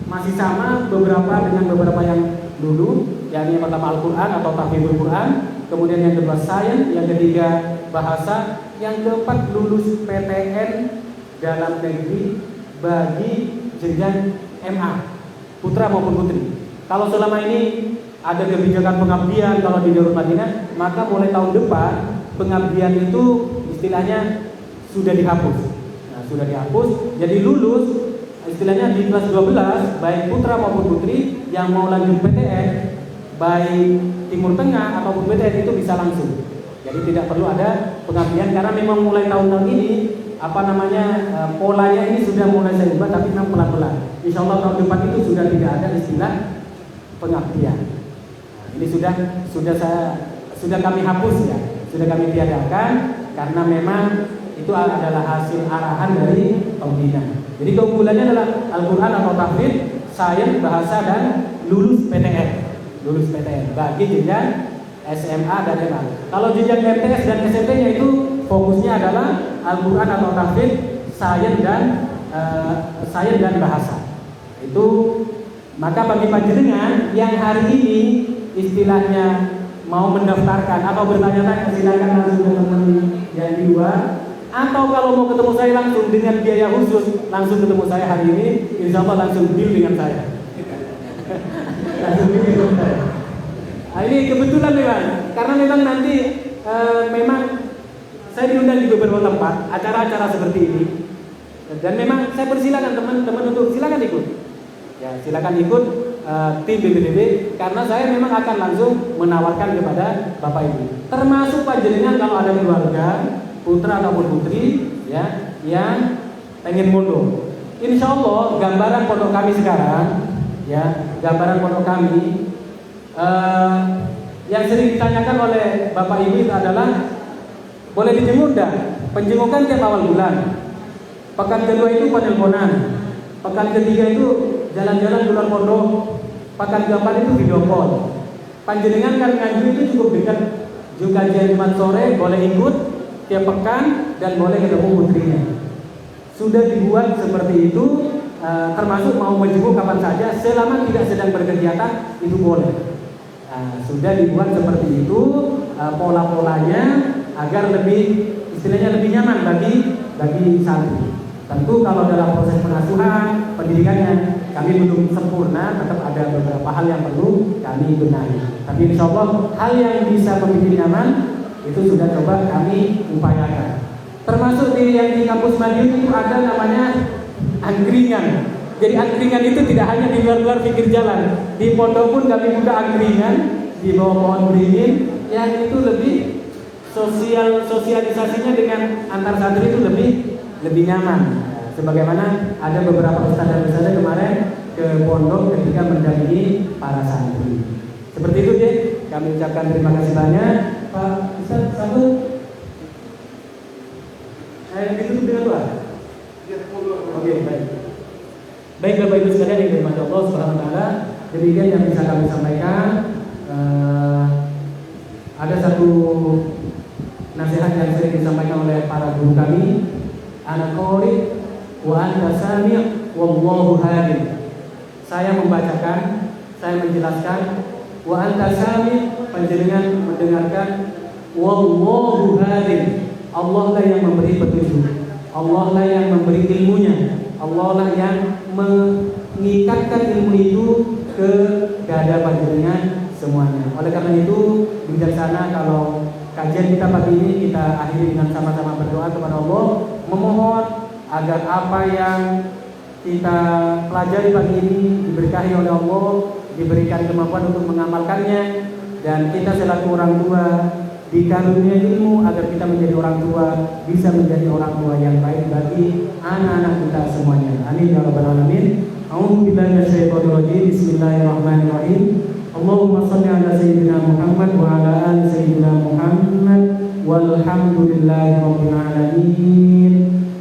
masih sama dengan beberapa yang dulu, yakni yang pertama Al-Quran atau tahfidzul Quran, kemudian yang kedua sains, yang ketiga bahasa, yang keempat lulus PTN dalam negeri bagi jenjang MA, putra maupun putri. Kalau selama ini ada kebijakan pengabdian kalau di Darul Madinah, maka mulai tahun depan pengabdian itu istilahnya sudah dihapus. Nah, sudah dihapus, jadi lulus istilahnya di kelas 12 baik putra maupun putri yang mau lanjut PTN baik Timur Tengah ataupun PTN itu bisa langsung. Jadi tidak perlu ada pengabdian karena memang mulai tahun ini polanya ini sudah mulai saya ubah, tapi memang pelan-pelan. Insya Allah tahun depan itu sudah tidak ada istilah pengabdian. Nah, ini sudah kami hapus ya, sudah kami tiadakan karena memang itu adalah hasil arahan dari pembina. Jadi keunggulannya adalah Al-Quran atau tahfidz, sains, bahasa dan lulus PTN bagi jenjang SMA dan MA. Kalau jenjang MTS dan SMP-nya itu fokusnya adalah Al-Quran atau tahfidz, sains dan bahasa. Itu maka bagi panjenengan yang hari ini istilahnya mau mendaftarkan atau bertanya-tanya, silakan langsung ke teman yang di luar. Atau kalau mau ketemu saya langsung dengan biaya khusus, langsung ketemu saya hari ini, insya Allah langsung deal dengan saya. Langsung deal dengan saya. Nah, ini kebetulan memang, karena memang nanti memang saya diundang di beberapa tempat acara-acara seperti ini, dan memang saya persilakan teman-teman untuk silakan ikut. Ya, silakan ikut tim BPDB, karena saya memang akan langsung menawarkan kepada Bapak Ibu. Termasuk panjenengan kalau ada keluarga, putra ataupun putri ya yang pengen mondok. Insya Allah gambaran pondok kami sekarang, ya gambaran pondok kami yang sering ditanyakan oleh Bapak Ibu itu adalah boleh dijenguk dah. Penjengukan tiap awal bulan. Pekan kedua itu penelponan. Pekan ketiga itu jalan-jalan keluar pondok. Pekan keempat itu video call. Panjenengan kan ngaji itu cukup dekat. Juga kajian Jumat sore boleh ikut tiap pekan dan boleh ketemu putrinya. Sudah dibuat seperti itu, termasuk mau menjenguk kapan saja selama tidak sedang berkegiatan itu boleh. Sudah dibuat seperti itu pola-polanya agar lebih istilahnya lebih nyaman bagi santri. Tentu kalau dalam proses pengasuhan pendidikannya kami belum sempurna, tetap ada beberapa hal yang perlu kami benahi. Tapi insya Allah hal yang bisa membuat nyaman itu sudah coba kami upayakan. Termasuk yang di kampus Madiun itu ada namanya angkringan. Jadi angkringan itu tidak hanya di luar-luar pinggir jalan. Di pondok pun kami buka angkringan di bawah pohon beringin yang itu lebih sosialisasinya dengan antar santri itu lebih nyaman. Sebagaimana ada beberapa ustaz kemarin ke pondok ketika mendampingi para santri. Seperti itu deh. Kami ucapkan terima kasih banyak. Pak Ustaz sambut. Ditutup dengan doa. Oke, baik. Baik Bapak Ibu sekalian yang dirahmati Allah Subhanahu wa taala, demikian yang bisa kami sampaikan. Ada satu nasihat yang sering disampaikan oleh para guru kami, ana qari wa anta sami' wallahu hadir. Saya membacakan, saya menjelaskan, wa anta sami', panjenengan mendengarkan, wallahu hadir. Allah lah yang memberi petunjuk, Allah lah yang memberi ilmunya, Allah lah yang mengikatkan ilmu itu ke dada panjenengan semuanya. Oleh karena itu bijaksana kalau kajian kita pagi ini kita akhiri dengan sama-sama berdoa kepada Allah, memohon agar apa yang kita pelajari pagi ini diberkahi oleh Allah, diberikan kemampuan untuk mengamalkannya, dan kita selaku orang tua dikarunia ilmu agar kita menjadi orang tua, bisa menjadi orang tua yang baik bagi anak-anak kita semuanya. Amin ya rabbal alamin. A'udzu billahi minasyaitonir rajim. Bismillahirrahmanirrahim. Allahumma shalli ala sayyidina Muhammad wa ala ali sayyidina Muhammad walhamdulillahi rabbil alamin.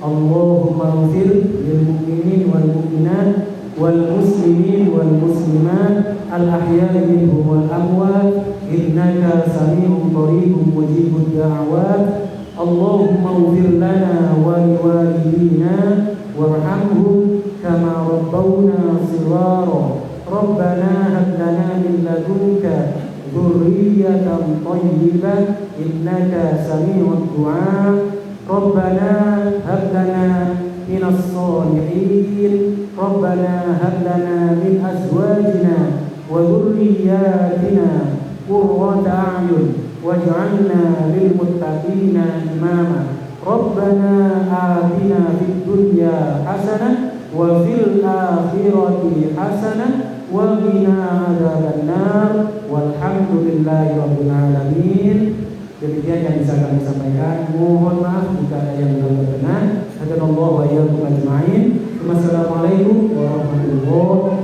Allahumma ighfir lil mu'minin wal mu'minat wal muslimin wal muslimat al ahya'i minhum wal amwat innaka sami'un qaribun mujibud da'awat. Allahumma ighfir lana wa liwalidina warhamhum kama rabbawna shighara. Rabbana hab lana min ladunka dzurriyyatan thayyibah innaka sami'ud du'a. Rabbana hab lana minas shalihin. Rabbana hab lana min azwajina wa dhurriyyatina qurrata a'yun waj'alna lil muttaqina imama. Rabbana atina fid dunya hasanah wa fil akhirati hasanah wa qina adzabannar walhamdulillahi rabbil alamin. Demikian yang bisa kami sampaikan. Mohon maaf jika ada yang belum berkenan. Hadanallahu wa iyyakum ajma'in. Wassalamualaikum warahmatullahi wabarakatuh.